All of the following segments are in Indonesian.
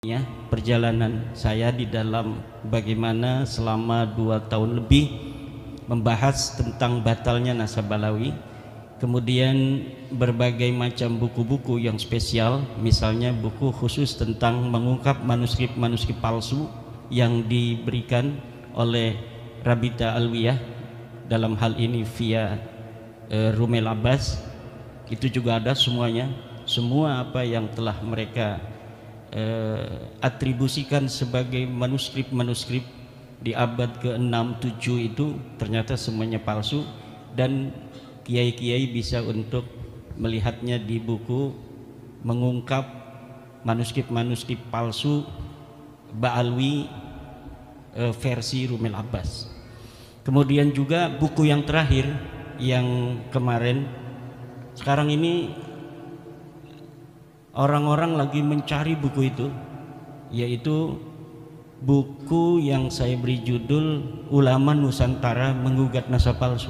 Ya, perjalanan saya di dalam bagaimana selama 2 tahun lebih membahas tentang batalnya nasab balawi, kemudian berbagai macam buku-buku yang spesial, misalnya buku khusus tentang mengungkap manuskrip-manuskrip palsu yang diberikan oleh Rabita Alwiyah, dalam hal ini via Rumel Abbas. Itu juga ada semuanya, semua apa yang telah mereka atribusikan sebagai manuskrip-manuskrip di abad ke-6, 7 itu ternyata semuanya palsu, dan kiai-kiai bisa untuk melihatnya di buku mengungkap manuskrip-manuskrip palsu Ba'alwi versi Rumel Abbas. Kemudian juga buku yang terakhir yang kemarin, sekarang ini orang-orang lagi mencari buku itu, yaitu buku yang saya beri judul Ulama Nusantara Menggugat Nasab Palsu.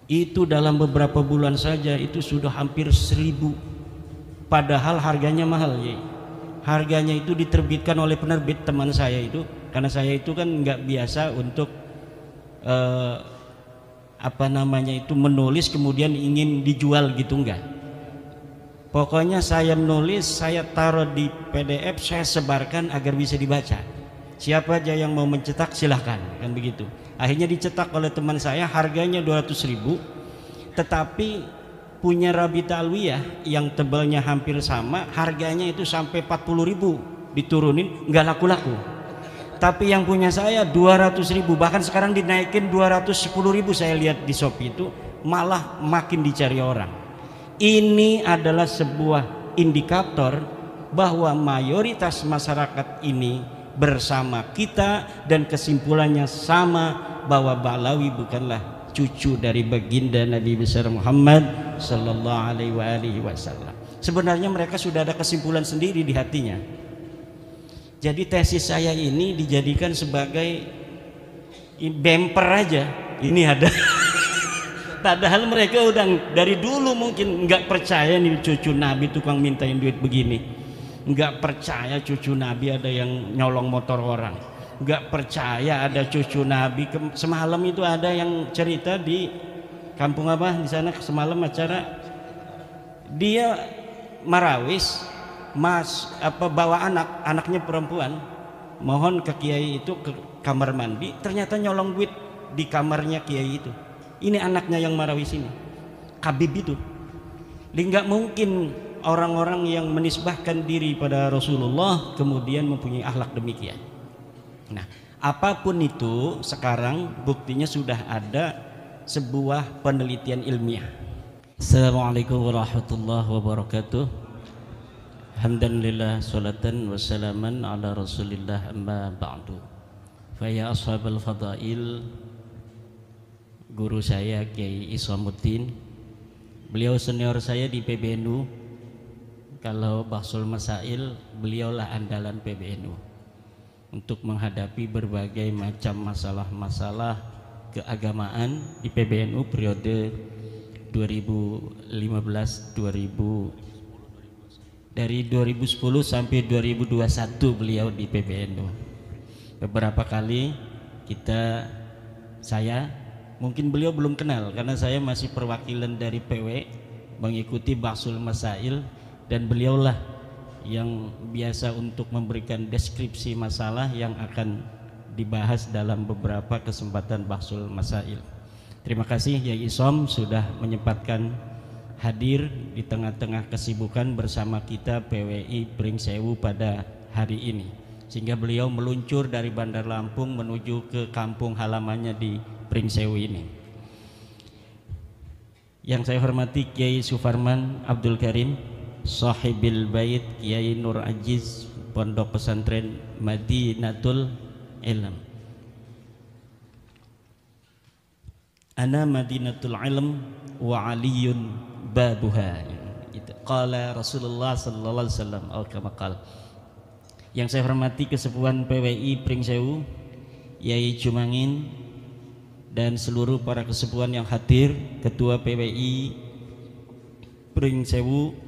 Itu dalam beberapa bulan saja itu sudah hampir 1000, padahal harganya mahal ya. Harganya itu diterbitkan oleh penerbit teman saya itu, karena saya itu kan nggak biasa untuk menulis kemudian ingin dijual gitu, enggak. Pokoknya saya menulis, saya taruh di PDF, saya sebarkan agar bisa dibaca. Siapa aja yang mau mencetak silahkan, kan begitu. Akhirnya dicetak oleh teman saya, harganya 200.000, tetapi punya Rabita Alwiyah yang tebalnya hampir sama, harganya itu sampai 40.000 diturunin, nggak laku-laku. Tapi yang punya saya 200.000, bahkan sekarang dinaikin 210.000, saya lihat di Shopee itu malah makin dicari orang. Ini adalah sebuah indikator bahwa mayoritas masyarakat ini bersama kita, dan kesimpulannya sama, bahwa Ba'alawi bukanlah cucu dari baginda Nabi besar Muhammad sallallahu alaihi wasallam. Sebenarnya mereka sudah ada kesimpulan sendiri di hatinya. Jadi tesis saya ini dijadikan sebagai bumper aja. Ini ada padahal mereka udah dari dulu mungkin nggak percaya nih cucu Nabi tukang mintain duit begini, nggak percaya cucu Nabi ada yang nyolong motor orang, nggak percaya ada cucu Nabi. Semalam itu ada yang cerita di kampung apa di sana, semalam acara dia marawis, bawa anaknya perempuan, mohon ke kiai itu ke kamar mandi, ternyata nyolong duit di kamarnya kiai itu. Ini anaknya yang marawis ini, Habib itu. Nggak mungkin orang-orang yang menisbahkan diri pada Rasulullah kemudian mempunyai akhlak demikian. Nah, apapun itu sekarang buktinya sudah ada sebuah penelitian ilmiah. Assalamualaikum warahmatullahi wabarakatuh. Alhamdulillah, salatan wassalaman ala rasulillah, amma ba'du. Faya ashabal fadail, guru saya Kiai Islamuddin, beliau senior saya di PBNU. Kalau Bahsul Masail, beliaulah andalan PBNU untuk menghadapi berbagai macam masalah-masalah keagamaan di PBNU periode dari 2010 sampai 2021 beliau di PBNU. Beberapa kali saya mungkin beliau belum kenal karena saya masih perwakilan dari PW mengikuti Bahsul Masail, dan beliaulah yang biasa untuk memberikan deskripsi masalah yang akan dibahas dalam beberapa kesempatan Bahsul Masail. Terima kasih Yai Isom sudah menyempatkan hadir di tengah-tengah kesibukan bersama kita PWI Pringsewu pada hari ini, sehingga beliau meluncur dari Bandar Lampung menuju ke kampung halamannya di Pringsewu ini. Yang saya hormati Kiai Sufarman Abdul Karim, Sahibil Bait, Kiai Nur Ajiz, Pondok Pesantren Madinatul Ilm. Ana Madinatul Ilm wa aliyun babuha. Qala Rasulullah sallallahu alaihi wasallam kama qala. Yang saya hormati kesepuhan PWI Pringsewu, Yai Jumangin, dan seluruh para kesepuhan yang hadir, Ketua PWI Pringsewu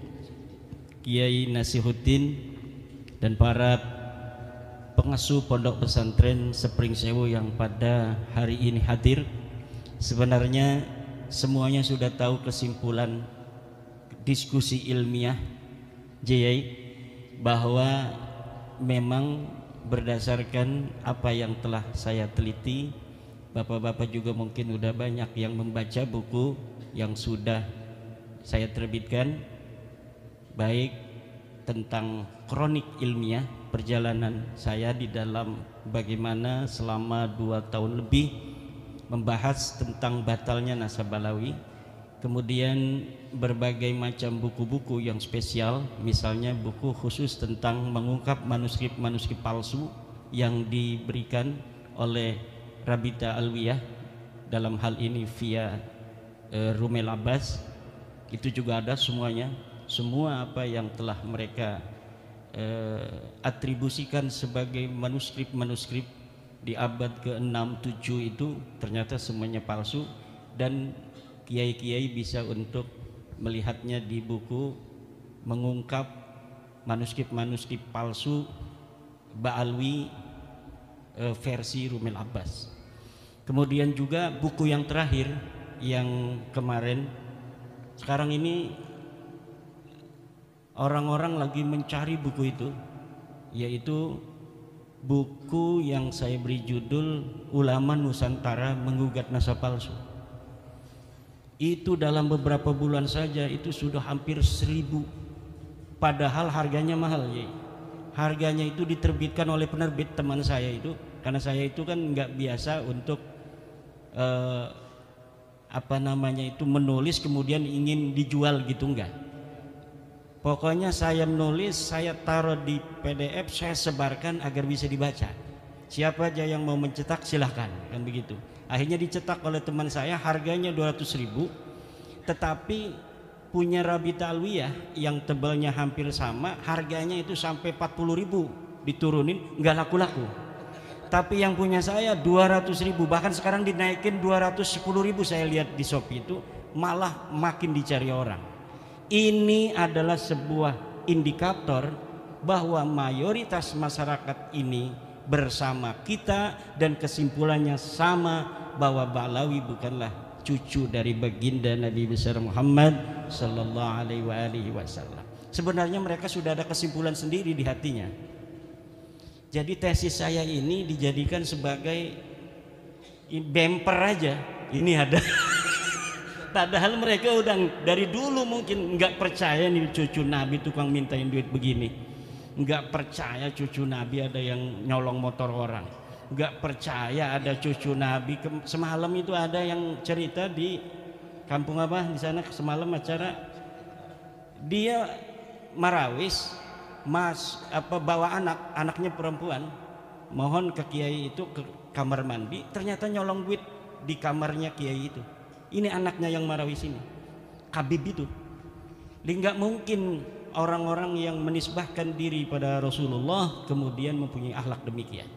Kiai Nasihuddin, dan para pengasuh pondok pesantren Sepring Sewu yang pada hari ini hadir. Sebenarnya semuanya sudah tahu kesimpulan diskusi ilmiah JI, bahwa memang berdasarkan apa yang telah saya teliti, bapak-bapak juga mungkin udah banyak yang membaca buku yang sudah saya terbitkan, baik tentang kronik ilmiah perjalanan saya di dalam bagaimana selama 2 tahun lebih membahas tentang batalnya nasab balawi, kemudian berbagai macam buku-buku yang spesial, misalnya buku khusus tentang mengungkap manuskrip-manuskrip palsu yang diberikan oleh Rabita Alwiyah, dalam hal ini via Rumel Abbas. Itu juga ada semuanya, semua apa yang telah mereka atribusikan sebagai manuskrip-manuskrip di abad ke-6, 7 itu ternyata semuanya palsu, dan kiai-kiai bisa untuk melihatnya di buku mengungkap manuskrip-manuskrip palsu Ba'alwi versi Rumel Abbas. Kemudian juga buku yang terakhir yang kemarin, sekarang ini orang-orang lagi mencari buku itu, yaitu buku yang saya beri judul Ulama Nusantara Menggugat Nasab Palsu. Itu dalam beberapa bulan saja itu sudah hampir 1000, padahal harganya mahal ya. Harganya itu diterbitkan oleh penerbit teman saya itu, karena saya itu kan nggak biasa untuk menulis kemudian ingin dijual gitu, enggak. Pokoknya saya menulis, saya taruh di PDF, saya sebarkan agar bisa dibaca. Siapa aja yang mau mencetak silahkan, kan begitu. Akhirnya dicetak oleh teman saya, harganya 200.000, tetapi punya Rabita Alwiyah yang tebalnya hampir sama, harganya itu sampai 40.000 diturunin, nggak laku-laku. Tapi yang punya saya 200.000, bahkan sekarang dinaikin 210.000, saya lihat di Shopee itu malah makin dicari orang. Ini adalah sebuah indikator bahwa mayoritas masyarakat ini bersama kita, dan kesimpulannya sama, bahwa Ba'alawi bukanlah cucu dari baginda Nabi besar Muhammad sallallahu alaihi wasallam. Sebenarnya mereka sudah ada kesimpulan sendiri di hatinya. Jadi tesis saya ini dijadikan sebagai bumper aja. Ini ada padahal mereka udah dari dulu mungkin nggak percaya nih cucu Nabi tukang mintain duit begini, nggak percaya cucu Nabi ada yang nyolong motor orang, nggak percaya ada cucu Nabi. Semalam itu ada yang cerita di kampung apa di sana, semalam acara dia marawis, bawa anaknya perempuan, mohon ke kiai itu ke kamar mandi, ternyata nyolong duit di kamarnya kiai itu. Ini anaknya yang marawis ini, Habib itu. Nggak mungkin orang-orang yang menisbahkan diri pada Rasulullah kemudian mempunyai akhlak demikian.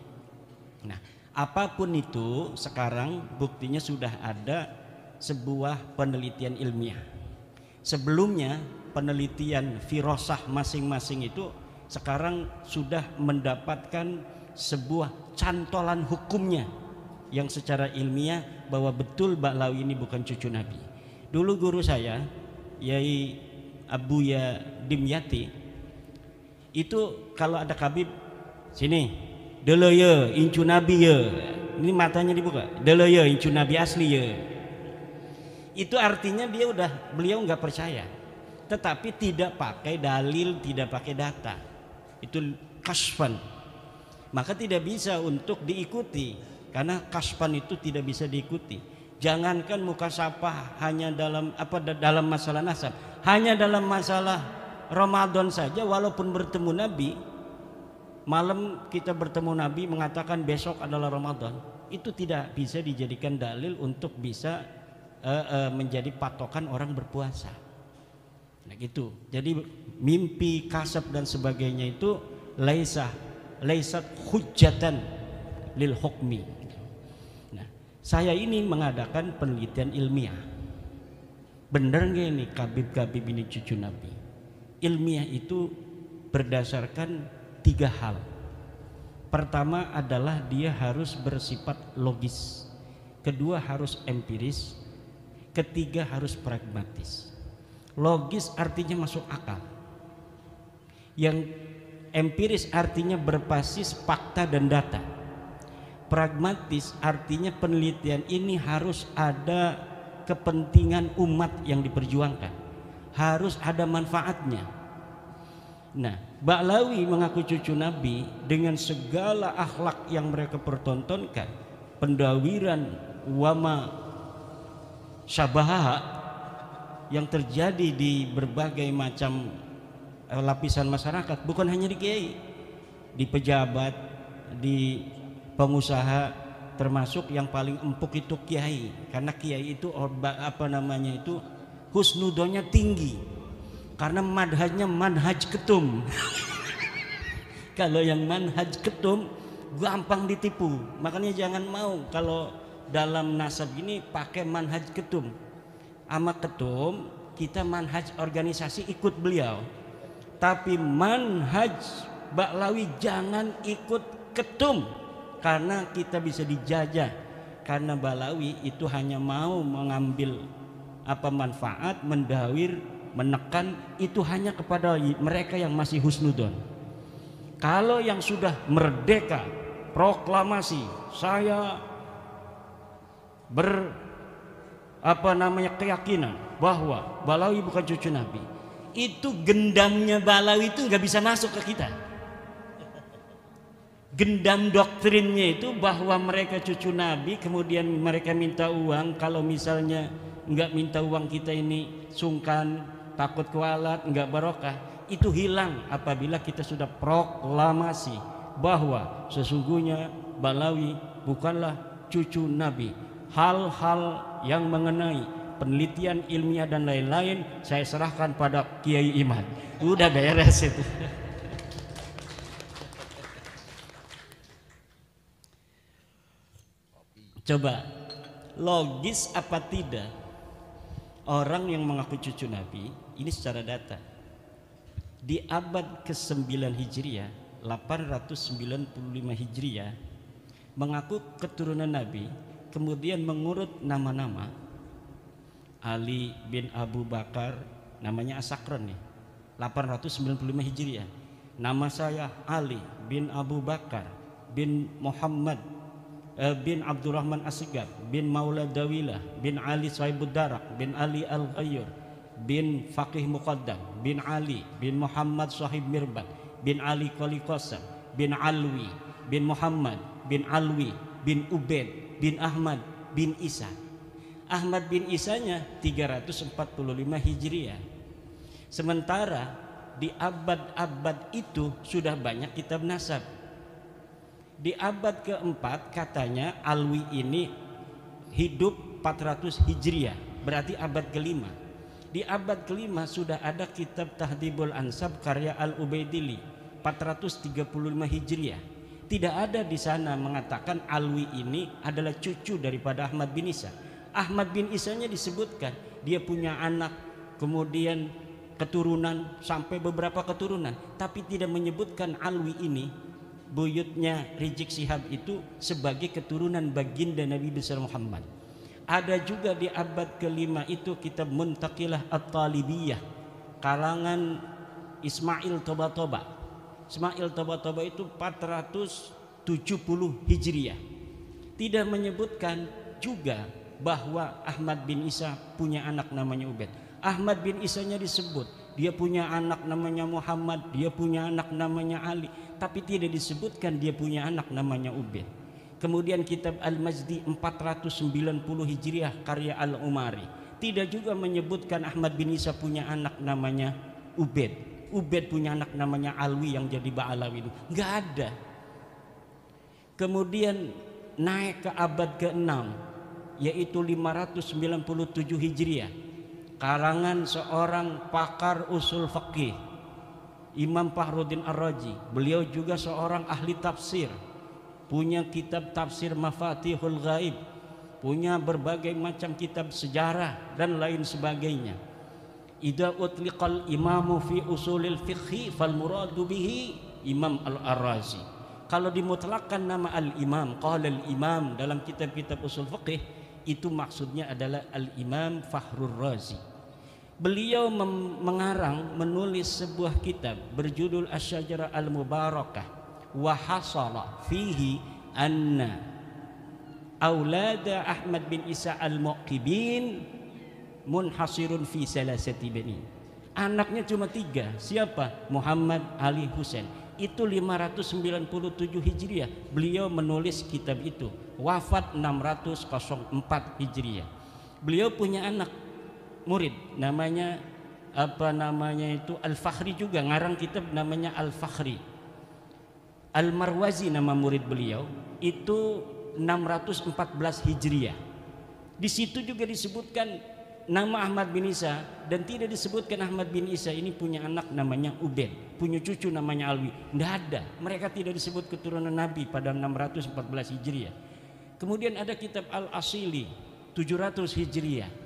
Nah, apapun itu sekarang buktinya sudah ada sebuah penelitian ilmiah. Sebelumnya penelitian firasah masing-masing itu sekarang sudah mendapatkan sebuah cantolan hukumnya yang secara ilmiah bahwa betul Ba'alawi ini bukan cucu Nabi. Dulu guru saya Yai Abuya Dimyati itu kalau ada Habib sini delo ya incu Nabi ya, ini matanya dibuka, delo ya incu Nabi asli ya, itu artinya beliau nggak percaya, tetapi tidak pakai dalil, tidak pakai data, itu kasfan, maka tidak bisa untuk diikuti. Karena kasfan itu tidak bisa diikuti. Jangankan mukasafah hanya dalam masalah nasab, hanya dalam masalah Ramadan saja, walaupun bertemu Nabi, malam kita bertemu Nabi mengatakan besok adalah Ramadan, itu tidak bisa dijadikan dalil untuk bisa menjadi patokan orang berpuasa. Nah gitu. Jadi mimpi, kasab dan sebagainya itu laisat hujjatan lil hukmi. Saya ini mengadakan penelitian ilmiah. Benar nggak ini Habib ini cucu Nabi? Ilmiah itu berdasarkan 3 hal. Pertama adalah dia harus bersifat logis, kedua harus empiris, ketiga harus pragmatis. Logis artinya masuk akal, yang empiris artinya berbasis fakta dan data, pragmatis artinya penelitian ini harus ada kepentingan umat yang diperjuangkan, harus ada manfaatnya. Nah, Ba'lawi mengaku cucu Nabi dengan segala akhlak yang mereka pertontonkan, pendawiran wama syabaha yang terjadi di berbagai macam lapisan masyarakat, bukan hanya di kiai, di pejabat, di pengusaha, termasuk yang paling empuk itu kiai, karena kiai itu husnudonya tinggi, karena manhajnya manhaj ketum. Kalau yang manhaj ketum gampang ditipu, makanya jangan mau kalau dalam nasab ini pakai manhaj ketum. Ama ketum kita manhaj organisasi ikut beliau, tapi manhaj Ba'lawi jangan ikut ketum, karena kita bisa dijajah. Karena Ba'lawi itu hanya mau mengambil manfaat, mendawir, menekan, itu hanya kepada mereka yang masih husnudon. Kalau yang sudah merdeka, proklamasi, saya keyakinan bahwa Ba'lawi bukan cucu Nabi, itu gendamnya Ba'lawi itu nggak bisa masuk ke kita. Gendam doktrinnya itu bahwa mereka cucu Nabi, kemudian mereka minta uang. Kalau misalnya nggak minta uang, kita ini sungkan, takut kualat, nggak barokah. Itu hilang apabila kita sudah proklamasi bahwa sesungguhnya Ba'lawi bukanlah cucu Nabi. Hal-hal yang mengenai penelitian ilmiah dan lain-lain saya serahkan pada Kiai Iman. Udah beres itu. Coba logis apa tidak orang yang mengaku cucu Nabi ini secara data di abad ke-9 Hijriah, 895 Hijriah, mengaku keturunan Nabi, kemudian mengurut nama-nama. Ali bin Abu Bakar, namanya Asakron nih, 895 Hijriah. Nama saya Ali bin Abu Bakar bin Muhammad bin Abdurrahman As-Sigab bin Maula Dawilah bin Ali Sahibud Darak bin Ali Al-Ghayyur bin Faqih Muqaddam bin Ali bin Muhammad Sahib Mirbat bin Ali Qali Qasam bin Alwi bin Muhammad bin Alwi bin Ubaid bin Ahmad bin Isa. Ahmad bin Isanya 345 Hijriah. Sementara di abad-abad itu sudah banyak kitab nasab. Di abad keempat katanya Alwi ini hidup 400 Hijriah, berarti abad kelima. Di abad kelima sudah ada kitab Tahdhibul Ansab karya Al-Ubaidili 435 Hijriah. Tidak ada di sana mengatakan Alwi ini adalah cucu daripada Ahmad bin Isa. Ahmad bin Isanya disebutkan dia punya anak, kemudian keturunan sampai beberapa keturunan, tapi tidak menyebutkan Alwi ini, buyutnya Rizik Syihab itu, sebagai keturunan baginda Nabi besar Muhammad. Ada juga di abad kelima itu kitab Muntaqilah At-Talibiyah kalangan Ismail Toba-Toba. Ismail Toba-Toba itu 470 Hijriah. Tidak menyebutkan juga bahwa Ahmad bin Isa punya anak namanya Ubaid. Ahmad bin Isanya disebut dia punya anak namanya Muhammad, dia punya anak namanya Ali, tapi tidak disebutkan dia punya anak namanya Ubaid. Kemudian kitab Al-Majdi 490 Hijriah karya Al-Umari tidak juga menyebutkan Ahmad bin Isa punya anak namanya Ubaid. Ubaid punya anak namanya Alwi yang jadi Ba'lawi, nggak ada. Kemudian naik ke abad ke-6 yaitu 597 Hijriah, karangan seorang pakar usul fikih, Imam Fakhruddin Ar-Razi. Beliau juga seorang ahli tafsir, punya kitab tafsir Mafatihul Ghaib, punya berbagai macam kitab sejarah dan lain sebagainya. Idza utliqal imamu fi usulil fiqhi fal muradu bihi Imam Al-Ar-Razi. Kalau dimutlakkan nama Al-Imam, qala Al-Imam dalam kitab-kitab usul fiqih, itu maksudnya adalah Al-Imam Fakhrur Razi. Beliau menulis sebuah kitab berjudul Asy-Syajarah Al-Mubarakah wa hasala fihi anna aulada Ahmad bin Isa Al-Muqibin munhasirun fi salasati bani. Anaknya cuma 3. Siapa? Muhammad, Ali, Husain. Itu 597 Hijriah beliau menulis kitab itu. Wafat 604 Hijriah. Beliau punya anak murid namanya Al-Fakhri juga, ngarang kitab namanya Al-Fakhri. Al-Marwazi nama murid beliau, itu 614 Hijriah. Di situ juga disebutkan nama Ahmad bin Isa, dan tidak disebutkan Ahmad bin Isa ini punya anak namanya Ubaid, punya cucu namanya Alwi. Tidak ada, mereka tidak disebut keturunan Nabi pada 614 Hijriah. Kemudian ada kitab Al-Asili 700 Hijriah.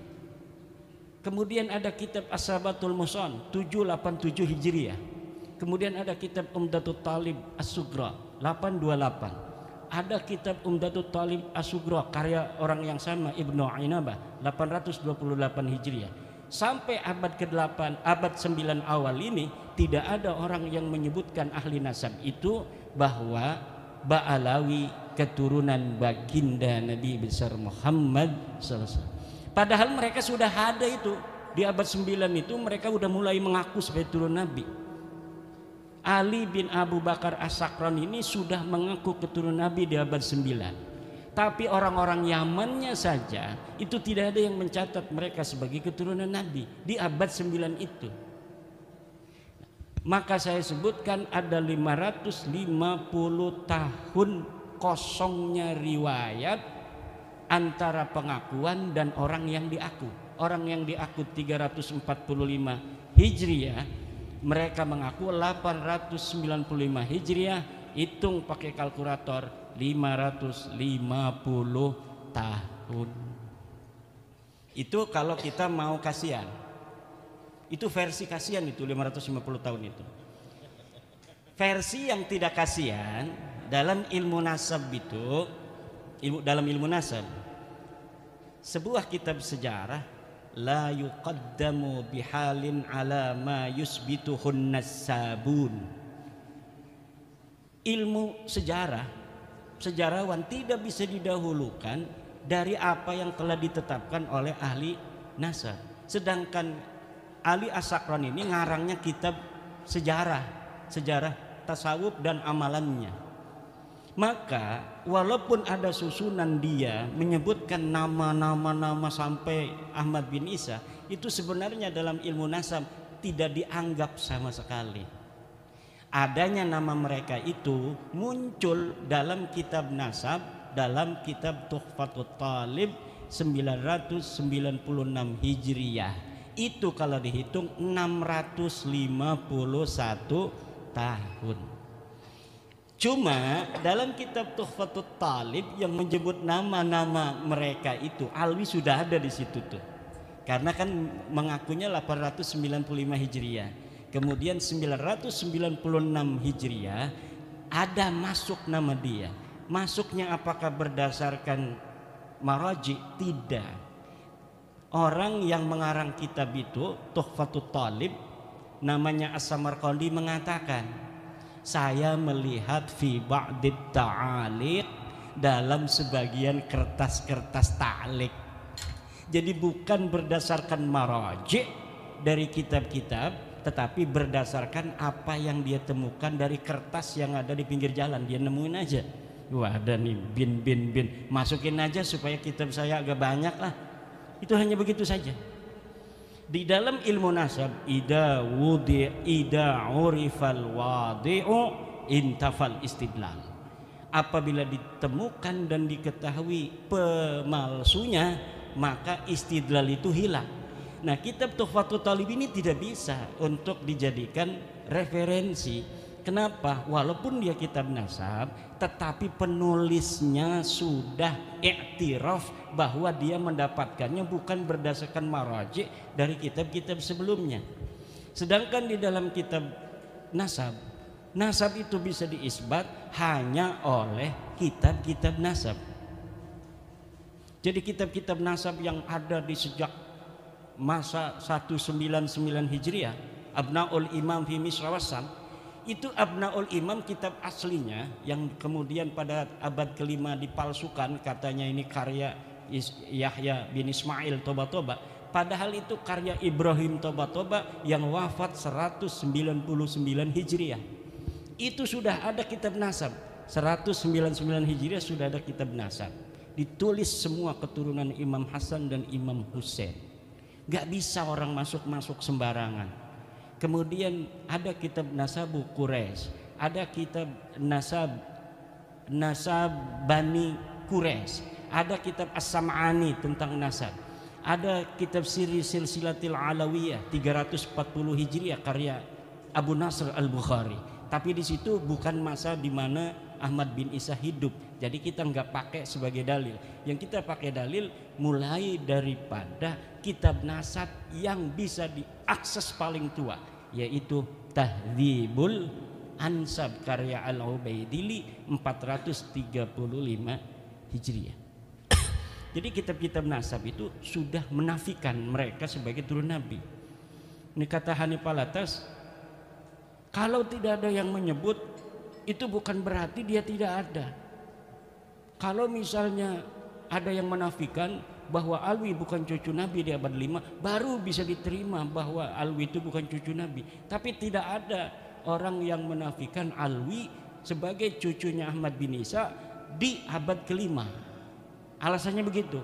Kemudian ada kitab As-Sabatul Muson 787 Hijriah. Kemudian ada kitab Umdatul Talib As-Sugra 828. Ada kitab Umdatul Talib As-Sugra karya orang yang sama, Ibnu Ainabah 828 Hijriah. Sampai abad ke-8, abad 9 awal ini tidak ada orang yang menyebutkan ahli nasab itu bahwa Ba'alawi keturunan baginda Nabi besar Muhammad SAW. Padahal mereka sudah ada itu di abad 9 itu, mereka sudah mulai mengaku sebagai turun Nabi. Ali bin Abu Bakar As-Sakran ini sudah mengaku keturunan Nabi di abad 9. Tapi orang-orang Yamannya saja itu tidak ada yang mencatat mereka sebagai keturunan Nabi di abad 9 itu. Maka saya sebutkan ada 550 tahun kosongnya riwayat antara pengakuan dan orang yang diaku. Orang yang diaku 345 Hijriah, mereka mengaku 895 Hijriah, hitung pakai kalkulator 550 tahun. Itu kalau kita mau kasihan. Itu versi kasihan itu 550 tahun itu. Versi yang tidak kasihan dalam ilmu nasab itu, dalam ilmu nasab, sebuah kitab sejarah la yuqaddamu bihalin ala ma yusbituhun nasabun. Ilmu sejarah, sejarawan tidak bisa didahulukan dari apa yang telah ditetapkan oleh ahli nasab. Sedangkan Ali As-Sakran ini ngarangnya kitab sejarah tasawuf dan amalannya. Maka walaupun ada susunan dia menyebutkan nama-nama sampai Ahmad bin Isa, itu sebenarnya dalam ilmu nasab tidak dianggap sama sekali. Adanya nama mereka itu muncul dalam kitab nasab, dalam kitab Tuhfatut Talib 996 Hijriah. Itu kalau dihitung 651 tahun. Cuma dalam kitab Tuhfatut Talib yang menyebut nama-nama mereka itu, Alwi sudah ada di situ tuh. Karena kan mengakunya 895 Hijriah. Kemudian 996 Hijriah ada masuk nama dia. Masuknya apakah berdasarkan maraji? Tidak. Orang yang mengarang kitab itu Tuhfatut Talib namanya As-Samarqandi mengatakan, saya melihat fi ba'dit ta'aliq, dalam sebagian kertas-kertas ta'liq. Jadi bukan berdasarkan maraji dari kitab-kitab, tetapi berdasarkan apa yang dia temukan dari kertas yang ada di pinggir jalan. Dia nemuin aja, wah ada nih bin, masukin aja supaya kitab saya agak banyak lah. Itu hanya begitu saja. Di dalam ilmu nasab, ida urifal wadi'u intafal istidlal. Apabila ditemukan dan diketahui pemalsunya, maka istidlal itu hilang. Nah, kitab Tuhfatut Talib ini tidak bisa untuk dijadikan referensi. Kenapa? Walaupun dia kitab nasab, tetapi penulisnya sudah iktiraf bahwa dia mendapatkannya bukan berdasarkan maraji dari kitab-kitab sebelumnya. Sedangkan di dalam kitab nasab Nasab itu bisa diisbat hanya oleh kitab-kitab nasab. Jadi kitab-kitab nasab yang ada di sejak masa 199 Hijriah, Abnaul Imam fi Misra Wassam, itu Abnaul Imam kitab aslinya yang kemudian pada abad kelima dipalsukan, katanya ini karya Yahya bin Ismail Toba-Toba, padahal itu karya Ibrahim Toba-Toba yang wafat 199 Hijriah. Itu sudah ada kitab nasab, 199 Hijriah sudah ada kitab nasab, ditulis semua keturunan Imam Hasan dan Imam Husain. Gak bisa orang masuk-masuk sembarangan. Kemudian ada kitab Nasabu Quraisy, ada kitab Nasab Bani Quraisy, ada kitab As-Sam'ani tentang nasab, ada kitab Siri Silsilatil Alawiyah 340 Hijriah karya Abu Nasr Al-Bukhari. Tapi di situ bukan masa di mana Ahmad bin Isa hidup, jadi kita nggak pakai sebagai dalil. Yang kita pakai dalil mulai daripada kitab nasab yang bisa diakses paling tua, yaitu Tahdzibul Ansab karya Al-Ubaidili 435 Hijriah. Jadi kitab-kitab nasab itu sudah menafikan mereka sebagai turun Nabi. Ini kata Hanif Alatas, kalau tidak ada yang menyebut, itu bukan berarti dia tidak ada. Kalau misalnya ada yang menafikan bahwa Alwi bukan cucu Nabi di abad 5, baru bisa diterima bahwa Alwi itu bukan cucu Nabi. Tapi tidak ada orang yang menafikan Alwi sebagai cucunya Ahmad bin Isa di abad kelima. Alasannya begitu.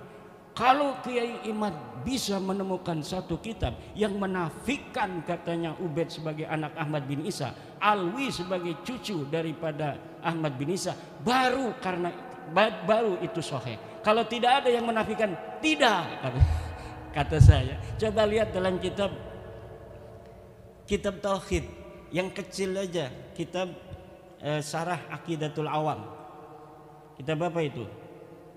Kalau Kiai Imad bisa menemukan satu kitab yang menafikan katanya Ubaid sebagai anak Ahmad bin Isa, Alwi sebagai cucu daripada Ahmad bin Isa, baru itu sahih. Kalau tidak ada yang menafikan, tidak, kata saya. Coba lihat dalam kitab tauhid yang kecil aja, kitab Syarah Aqidatul Awam. Kitab apa itu?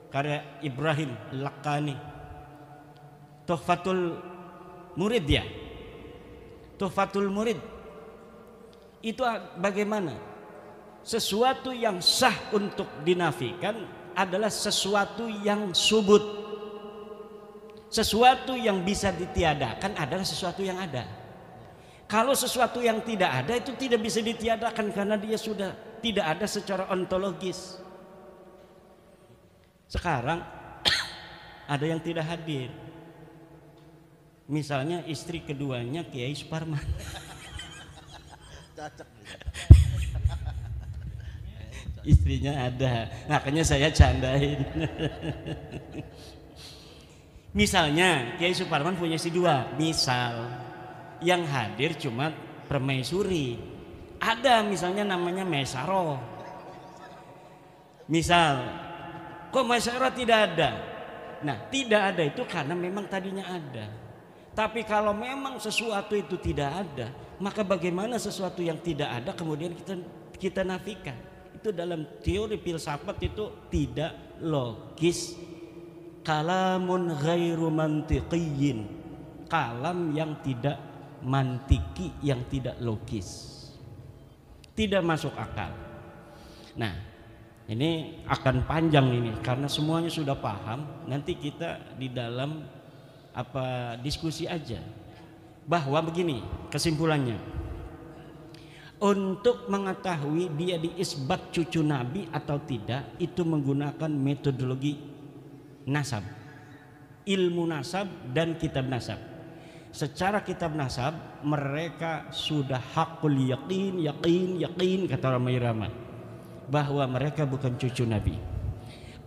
Karya Ibrahim Al-Laqani, Tuhfatul Murid ya. Tuhfatul Murid itu bagaimana? Sesuatu yang sah untuk dinafikan adalah sesuatu yang subut. Sesuatu yang bisa ditiadakan adalah sesuatu yang ada. Kalau sesuatu yang tidak ada itu tidak bisa ditiadakan karena dia sudah tidak ada secara ontologis. Sekarang ada yang tidak hadir, misalnya istri keduanya Kiai Suparman. Istrinya ada, makanya saya candain. Misalnya Kiai Suparman punya istri dua, misal yang hadir cuma permaisuri, ada misalnya namanya Mesaro, misal. Kok masyarakat tidak ada? Nah, tidak ada itu karena memang tadinya ada. Tapi kalau memang sesuatu itu tidak ada, maka bagaimana sesuatu yang tidak ada kemudian kita nafikan? Itu dalam teori filsafat itu tidak logis. Kalamun ghairu mantiqiyyin. Kalam yang tidak mantiki, yang tidak logis. Tidak masuk akal. Nah, ini akan panjang ini karena semuanya sudah paham. Nanti kita di dalam diskusi aja. Bahwa begini kesimpulannya. Untuk mengetahui dia diisbat cucu Nabi atau tidak, itu menggunakan metodologi nasab, ilmu nasab dan kitab nasab. Secara kitab nasab mereka sudah hakul yakin kata Ramai Rama, bahwa mereka bukan cucu Nabi.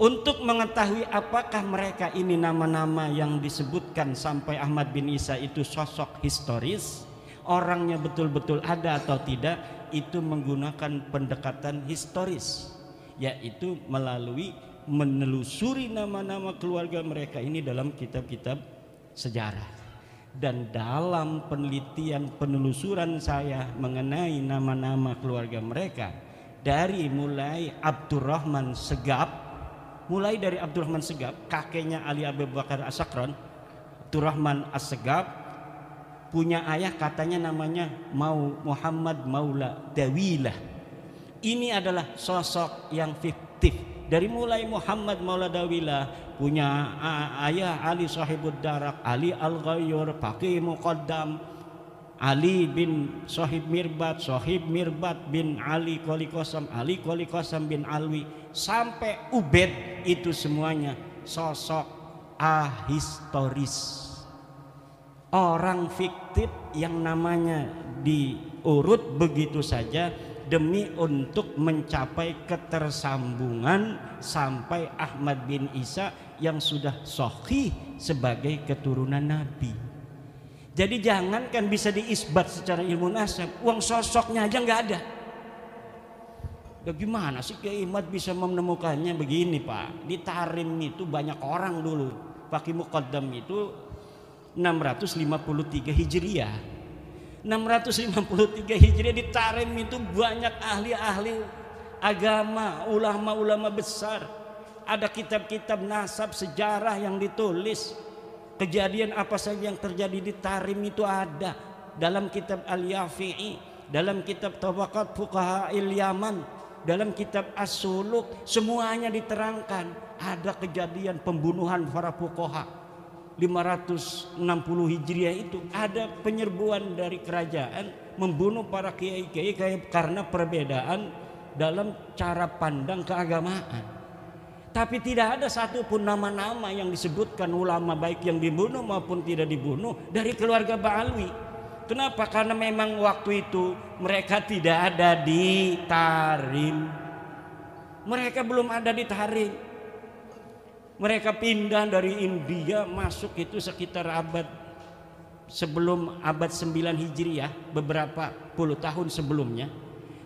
Untuk mengetahui apakah mereka ini nama-nama yang disebutkan sampai Ahmad bin Isa itu sosok historis, orangnya betul-betul ada atau tidak, itu menggunakan pendekatan historis, yaitu melalui menelusuri nama-nama keluarga mereka ini dalam kitab-kitab sejarah. Dan dalam penelitian penelusuran saya mengenai nama-nama keluarga mereka, dari mulai Abdurrahman Segaf, kakeknya Ali Abu Bakar As-Sakran, Abdurrahman As-Segaf, punya ayah katanya namanya Muhammad Maula Dawilah. Ini adalah sosok yang fiktif. Dari mulai Muhammad Maula Dawilah punya ayah Ali Sahibud Darak, Ali Al-Ghayyur, Faqih Muqaddam, Ali bin Sahib Mirbat bin Ali Qoli Qasam, Ali Qoli Qasam bin Alwi, sampai Ubed, itu semuanya sosok ahistoris, orang fiktif yang namanya diurut begitu saja demi untuk mencapai ketersambungan sampai Ahmad bin Isa yang sudah sahih sebagai keturunan Nabi. Jadi jangankan bisa diisbat secara ilmu nasab, uang sosoknya aja nggak ada. Bagaimana sih Kiai Ahmad bisa menemukannya? Begini Pak, di Tarim itu banyak orang dulu. Faqih Muqaddam itu 653 Hijriah. 653 Hijriah di Tarim itu banyak ahli-ahli agama, ulama-ulama besar. Ada kitab-kitab nasab sejarah yang ditulis. Kejadian apa saja yang terjadi di Tarim itu ada dalam kitab Al-Yafi'i, dalam kitab Tabaqat Fuqaha Yaman, dalam kitab As-Suluk, semuanya diterangkan. Ada kejadian pembunuhan para fuqaha 560 Hijriah itu, ada penyerbuan dari kerajaan membunuh para kiai-kiai karena perbedaan dalam cara pandang keagamaan. Tapi tidak ada satupun nama-nama yang disebutkan ulama baik yang dibunuh maupun tidak dibunuh dari keluarga Ba'alwi. Kenapa? Karena memang waktu itu mereka tidak ada di Tarim. Mereka belum ada di Tarim. Mereka pindah dari India masuk itu sekitar sebelum abad 9 Hijriah, beberapa puluh tahun sebelumnya.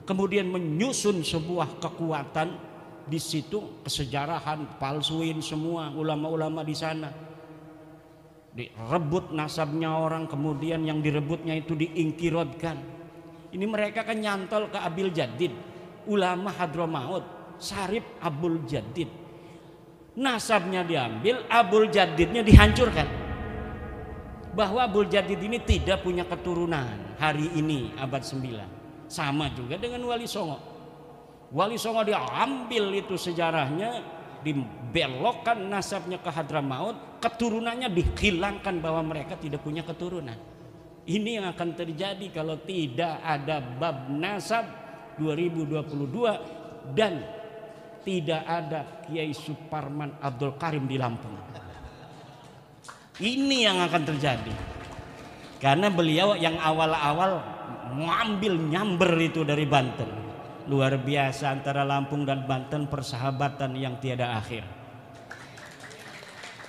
Kemudian menyusun sebuah kekuatan di situ, kesejarahan palsuin semua ulama-ulama di sana, direbut nasabnya orang, kemudian yang direbutnya itu diingkirodkan. Ini mereka kan nyantol ke Abil Jadid, ulama Hadramaut, Sarip Abul Jadid, nasabnya diambil, Abul Jadidnya dihancurkan, bahwa Abul Jadid ini tidak punya keturunan hari ini abad 9. Sama juga dengan Wali Songo. Wali Songo diambil itu sejarahnya, dibelokkan nasabnya ke Hadramaut, keturunannya dihilangkan bahwa mereka tidak punya keturunan. Ini yang akan terjadi kalau tidak ada bab nasab 2022 dan tidak ada Kiai Suparman Abdul Karim di Lampung. Ini yang akan terjadi. Karena beliau yang awal-awal ngambil nyamber itu dari Banten. Luar biasa, antara Lampung dan Banten persahabatan yang tiada akhir.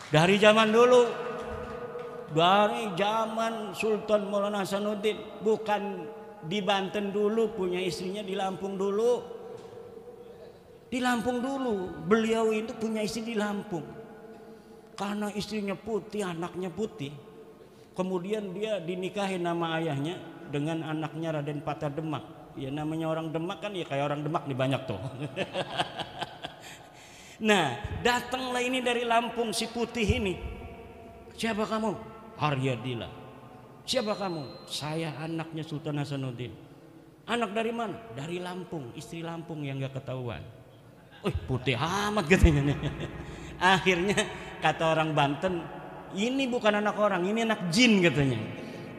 Dari zaman dulu, dari zaman Sultan Maulana Hasanuddin, bukan di Banten dulu, punya istrinya di Lampung dulu. Di Lampung dulu, beliau itu punya istri di Lampung. Karena istrinya putih, anaknya putih. Kemudian dia dinikahi nama ayahnya dengan anaknya Raden Patah Demak. Ya namanya orang Demak kan ya kayak orang Demak nih banyak tuh. Nah, datanglah ini dari Lampung si putih ini. Siapa kamu? Haryadila. Siapa kamu? Saya anaknya Sultan Hasanuddin. Anak dari mana? Dari Lampung, istri Lampung yang gak ketahuan. Putih amat katanya nih. Akhirnya kata orang Banten, ini bukan anak orang, ini anak jin katanya.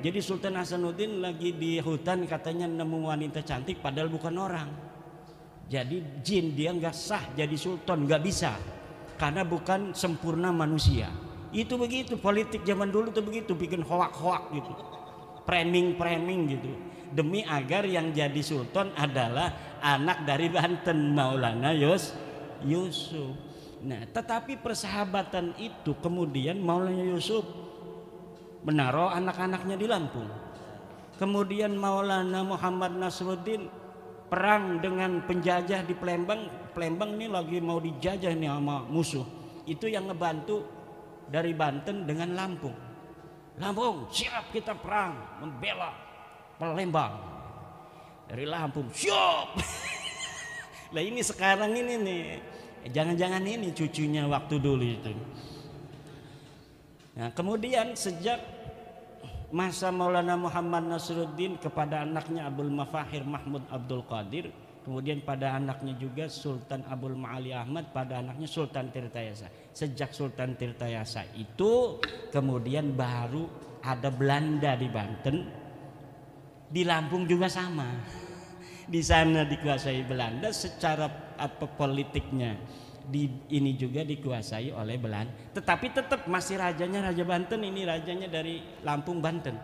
Jadi Sultan Hasanuddin lagi di hutan katanya nemu wanita cantik padahal bukan orang. Jadi jin, dia nggak sah jadi sultan, nggak bisa karena bukan sempurna manusia. Itu begitu politik zaman dulu tuh begitu, bikin hoak-hoak gitu, framing gitu, demi agar yang jadi sultan adalah anak dari Banten, Maulana Yusuf. Nah, tetapi persahabatan itu kemudian Maulana Yusuf menaruh anak-anaknya di Lampung. Kemudian Maulana Muhammad Nasruddin perang dengan penjajah di Palembang. Palembang ini lagi mau dijajah nih sama musuh. Itu yang ngebantu dari Banten dengan Lampung. Lampung, siap kita perang membela Palembang. Dari Lampung, siap. Lah ini sekarang ini nih, jangan-jangan ini cucunya waktu dulu itu. Nah, kemudian sejak masa Maulana Muhammad Nasruddin kepada anaknya Abdul Mafahir Mahmud Abdul Qadir, Kemudian pada anaknya juga Sultan Abdul Ma'ali Ahmad, pada anaknya Sultan Tirtayasa. Sejak Sultan Tirtayasa itu kemudian baru ada Belanda di Banten. Di Lampung juga sama. Di sana dikuasai Belanda, secara politiknya ini juga dikuasai oleh Belanda. Tetapi tetap masih rajanya Raja Banten, ini rajanya dari Lampung Banten.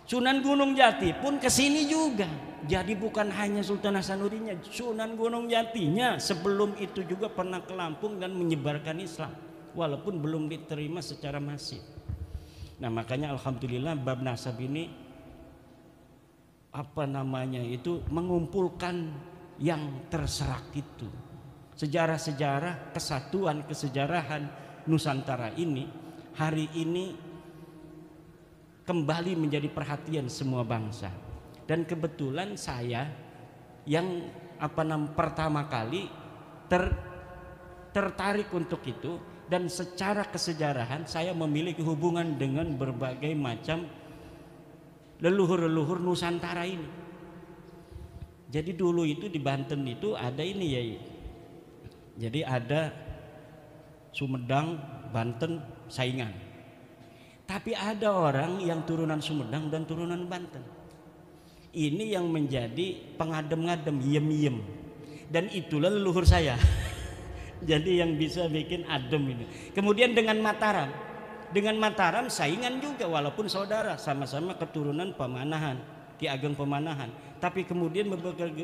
Sunan Gunung Jati pun kesini juga. Jadi bukan hanya Sultan Hasanuddinnya, Sunan Gunung Jatinya sebelum itu juga pernah ke Lampung dan menyebarkan Islam, walaupun belum diterima secara masif. Nah makanya alhamdulillah bab nasab ini mengumpulkan yang terserak itu. Sejarah-sejarah kesatuan kesejarahan Nusantara ini hari ini kembali menjadi perhatian semua bangsa. Dan kebetulan saya yang pertama kali tertarik untuk itu, dan secara kesejarahan saya memiliki hubungan dengan berbagai macam leluhur-leluhur Nusantara ini. Jadi dulu itu di Banten itu ada ini ya. Jadi ada Sumedang, Banten, saingan. Tapi ada orang yang turunan Sumedang dan turunan Banten. Ini yang menjadi pengadem-ngadem, yem-yem. Dan itulah leluhur saya. Jadi yang bisa bikin adem ini. Kemudian dengan Mataram. Dengan Mataram saingan juga walaupun saudara, sama-sama keturunan Pemanahan, Ki Ageng Pemanahan. Tapi kemudian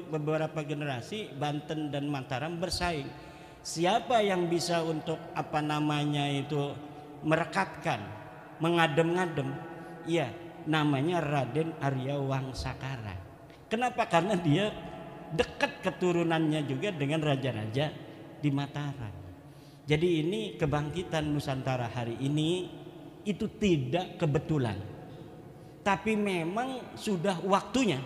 beberapa generasi Banten dan Mataram bersaing. Siapa yang bisa untuk merekatkan, mengadem-ngadem? Iya, namanya Raden Arya Wangsakara. Kenapa? Karena dia dekat keturunannya juga dengan raja-raja di Mataram. Jadi ini kebangkitan Nusantara hari ini itu tidak kebetulan, tapi memang sudah waktunya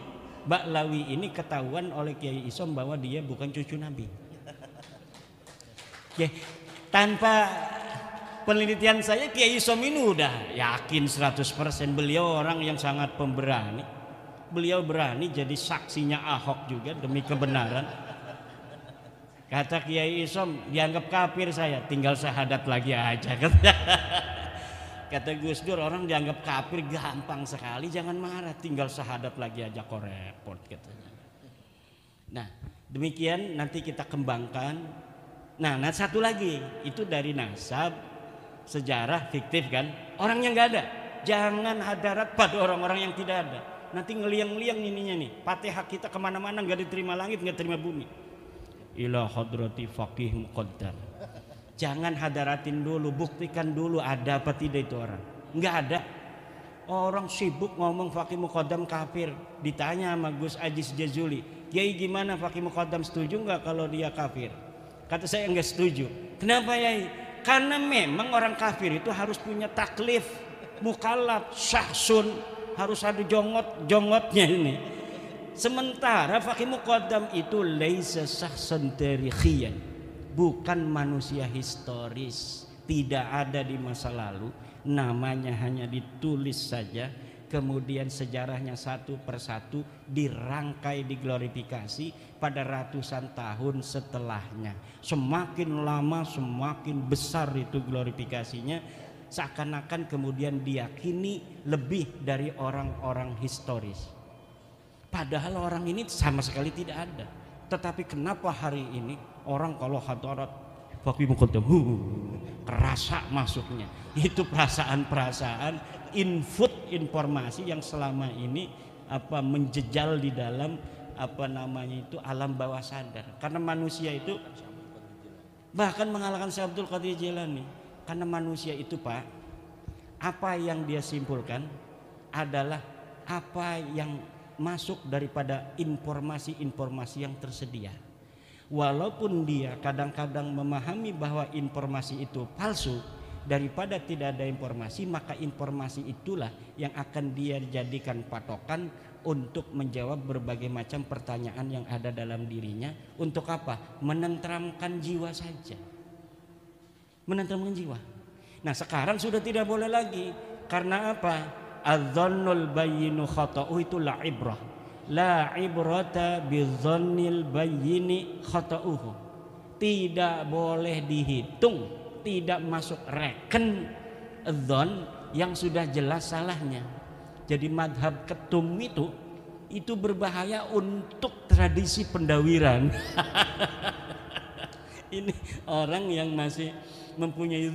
Baklawi ini ketahuan oleh Kiai Isom bahwa dia bukan cucu Nabi. Oke, tanpa penelitian saya Kiai Isom ini udah yakin 100%. Beliau orang yang sangat pemberani. Beliau berani jadi saksinya Ahok juga demi kebenaran. Kata Kiai Isom, dianggap kafir saya, tinggal syahadat lagi aja. Kata Gus Dur, orang dianggap kafir gampang sekali, jangan marah, tinggal syahadat lagi aja kok repot katanya. Nah demikian nanti kita kembangkan. Nah satu lagi itu dari nasab, sejarah fiktif kan, orangnya nggak ada. Jangan hadarat pada orang-orang yang tidak ada. Nanti ngeliang-liang ininya nih, Fatihah kita kemana-mana nggak diterima langit, nggak diterima bumi. Ila hadrati faqih muqaddam. Jangan hadaratin dulu, buktikan dulu ada apa tidak itu orang. Nggak ada. Orang sibuk ngomong faqih muqaddam kafir. Ditanya sama Gus Aziz Jazuli, Kiai gimana faqih muqaddam, setuju nggak kalau dia kafir? Kata saya nggak setuju. Kenapa Yai? Karena memang orang kafir itu harus punya taklif, mukallaf, syahsun, harus ada jongotnya ini. Sementara faqih muqaddam itu laisa syahsan tarikhiyan, bukan manusia historis, tidak ada di masa lalu, namanya hanya ditulis saja, kemudian sejarahnya satu persatu dirangkai, diglorifikasi pada ratusan tahun setelahnya. Semakin lama semakin besar itu glorifikasinya, seakan-akan kemudian diyakini lebih dari orang-orang historis. Padahal orang ini sama sekali tidak ada. Tetapi kenapa hari ini orang kalau hadarat faqih muqaddam kerasa masuknya? Itu perasaan-perasaan input informasi yang selama ini menjejal di dalam alam bawah sadar. Karena manusia itu bahkan mengalahkan Syekh Abdul Qadir Jilani. Karena manusia itu Pak, apa yang dia simpulkan adalah apa yang masuk daripada informasi-informasi yang tersedia. Walaupun dia kadang-kadang memahami bahwa informasi itu palsu, daripada tidak ada informasi, maka informasi itulah yang akan dia jadikan patokan untuk menjawab berbagai macam pertanyaan yang ada dalam dirinya. Untuk apa? Menenteramkan jiwa saja. Menenteramkan jiwa. Nah sekarang sudah tidak boleh lagi. Karena apa? Adzannul bayyinu khata'u itu la ibrah. la ibrata bidzannil bayyini khata'uhu. Tidak boleh dihitung, tidak masuk reken dzon yang sudah jelas salahnya. Jadi madhab ketum itu berbahaya untuk tradisi pendawiran. Ini orang yang masih mempunyai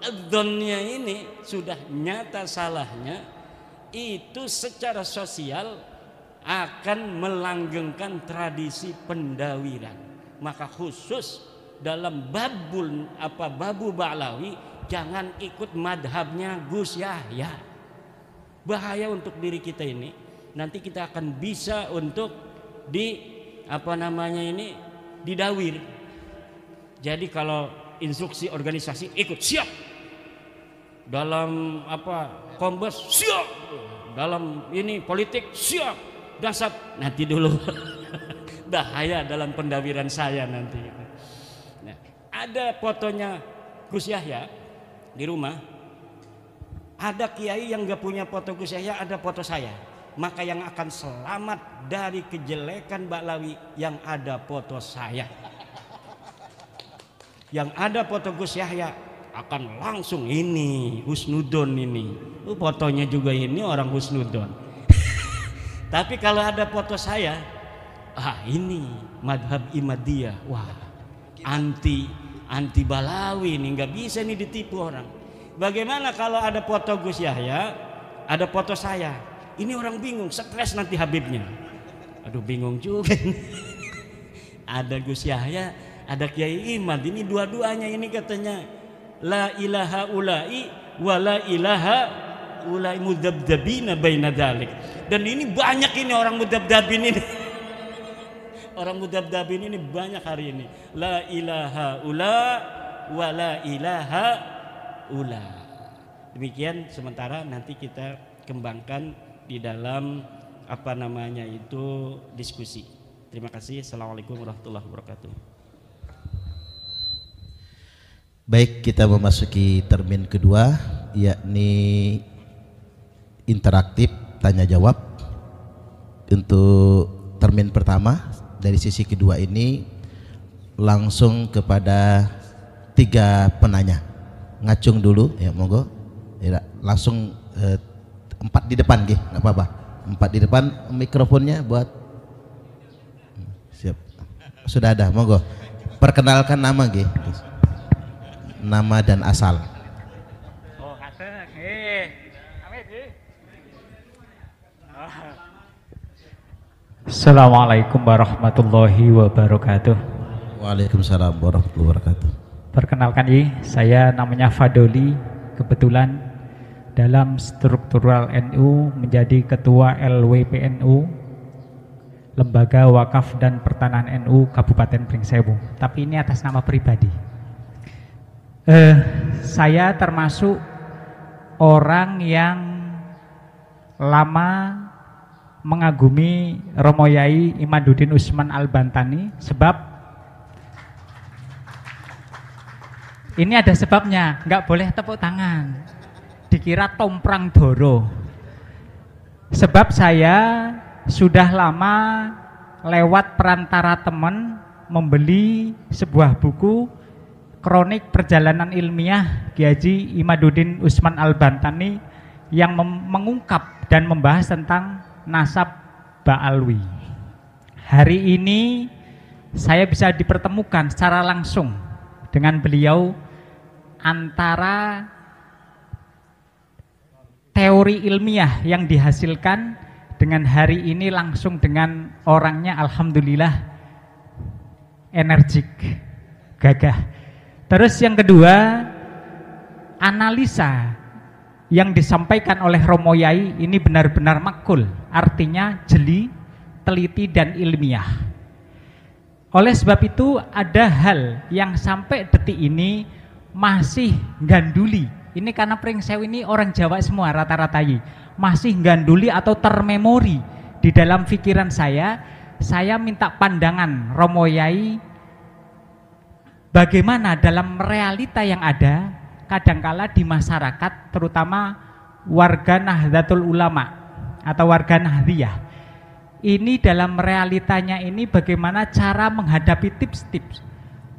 dzonnya ini sudah nyata salahnya, itu secara sosial akan melanggengkan tradisi pendawiran. Maka khusus dalam babu Ba'lawi jangan ikut madhabnya Gus Yahya. Bahaya untuk diri kita ini. Nanti kita akan bisa untuk didawir. Jadi kalau instruksi organisasi ikut siap, dalam kombes siap, dalam ini politik siap, dasar nanti dulu. Bahaya dalam pendawiran saya nanti. Nah, ada fotonya Gus Yahya di rumah. Ada kiai yang gak punya foto Gus Yahya, ada foto saya. Maka yang akan selamat dari kejelekan Ba'lawi yang ada foto saya. Yang ada foto Gus Yahya akan langsung ini husnudon ini. Fotonya juga ini orang husnudon. Tapi kalau ada foto saya, ini madhab Imadiyah. Wah, anti Ba'lawi nih, nggak bisa nih ditipu orang. Bagaimana kalau ada foto Gus Yahya, ada foto saya? Ini orang bingung, stres nanti Habibnya. Aduh, bingung juga. Ada Gus Yahya, ada Kiai Imad. Ini dua-duanya ini katanya la ilaha ulai wa la ilaha ulai mudabdabina baina dzalik. Dan ini banyak ini orang mudabdabin ini. Orang mudabdabin ini banyak hari ini. La ilaha ula wa la ilaha ula. Demikian sementara nanti kita kembangkan di dalam diskusi. Terima kasih. Assalamualaikum warahmatullahi wabarakatuh. Baik, kita memasuki termin kedua, yakni interaktif tanya jawab. Untuk termin pertama dari sisi kedua ini langsung kepada 3 penanya. Ngacung dulu ya, monggo. Ya, langsung 4 di depan nggih, enggak apa-apa. 4 di depan, mikrofonnya buat. Siap. Sudah ada, monggo. Perkenalkan nama nggih. Nama dan asal. Oh, kata Assalamualaikum warahmatullahi wabarakatuh. Waalaikumsalam warahmatullahi wabarakatuh. Perkenalkan saya namanya Fadoli. Kebetulan dalam struktural NU menjadi ketua LWPNU, Lembaga Wakaf dan Pertanahan NU Kabupaten Pringsewu. Tapi ini atas nama pribadi. Saya termasuk orang yang lama mengagumi Romo Yai Imaduddin Usman Al-Bantani, sebab ini ada sebabnya, nggak boleh tepuk tangan, dikira tomprang doro. Sebab saya sudah lama lewat perantara teman membeli sebuah buku kronik perjalanan ilmiah Kiai Haji Imaduddin Usman Al-Bantani yang mengungkap dan membahas tentang nasab Ba'alwi. Hari ini saya bisa dipertemukan secara langsung dengan beliau, antara teori ilmiah yang dihasilkan dengan hari ini langsung dengan orangnya, alhamdulillah energik, gagah. Terus yang kedua, analisa yang disampaikan oleh Romo Yai ini benar-benar makul, artinya jeli, teliti dan ilmiah. Oleh sebab itu ada hal yang sampai detik ini masih ganduli. Ini karena Pringsewu ini orang Jawa semua rata-rata masih ganduli atau termemori di dalam pikiran saya. Saya minta pandangan Romo Yai bagaimana dalam realita yang ada kadangkala di masyarakat, terutama warga Nahdlatul Ulama atau warga Nahdliyah, ini dalam realitanya ini bagaimana cara menghadapi tips-tips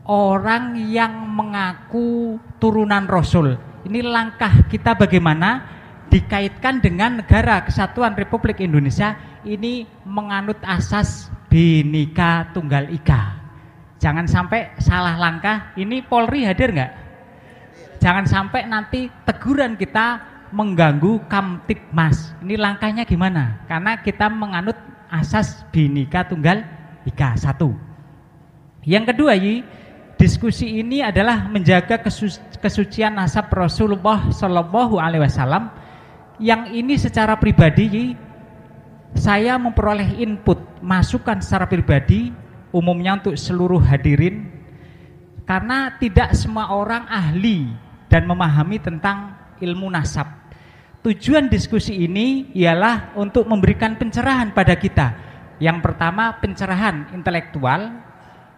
orang yang mengaku turunan Rasul. Ini langkah kita bagaimana dikaitkan dengan negara kesatuan Republik Indonesia ini menganut asas Bhinneka Tunggal Ika. Jangan sampai salah langkah. Ini Polri hadir nggak? Jangan sampai nanti teguran kita mengganggu Kamtibmas. Ini langkahnya gimana? Karena kita menganut asas Bhinneka Tunggal Ika. Satu. Yang kedua, diskusi ini adalah menjaga kesucian nasab Rasulullah Shallallahu Alaihi Wasallam. Yang ini secara pribadi saya memperoleh input masukan secara pribadi, umumnya untuk seluruh hadirin, karena tidak semua orang ahli dan memahami tentang ilmu nasab. Tujuan diskusi ini ialah untuk memberikan pencerahan pada kita. Yang pertama pencerahan intelektual,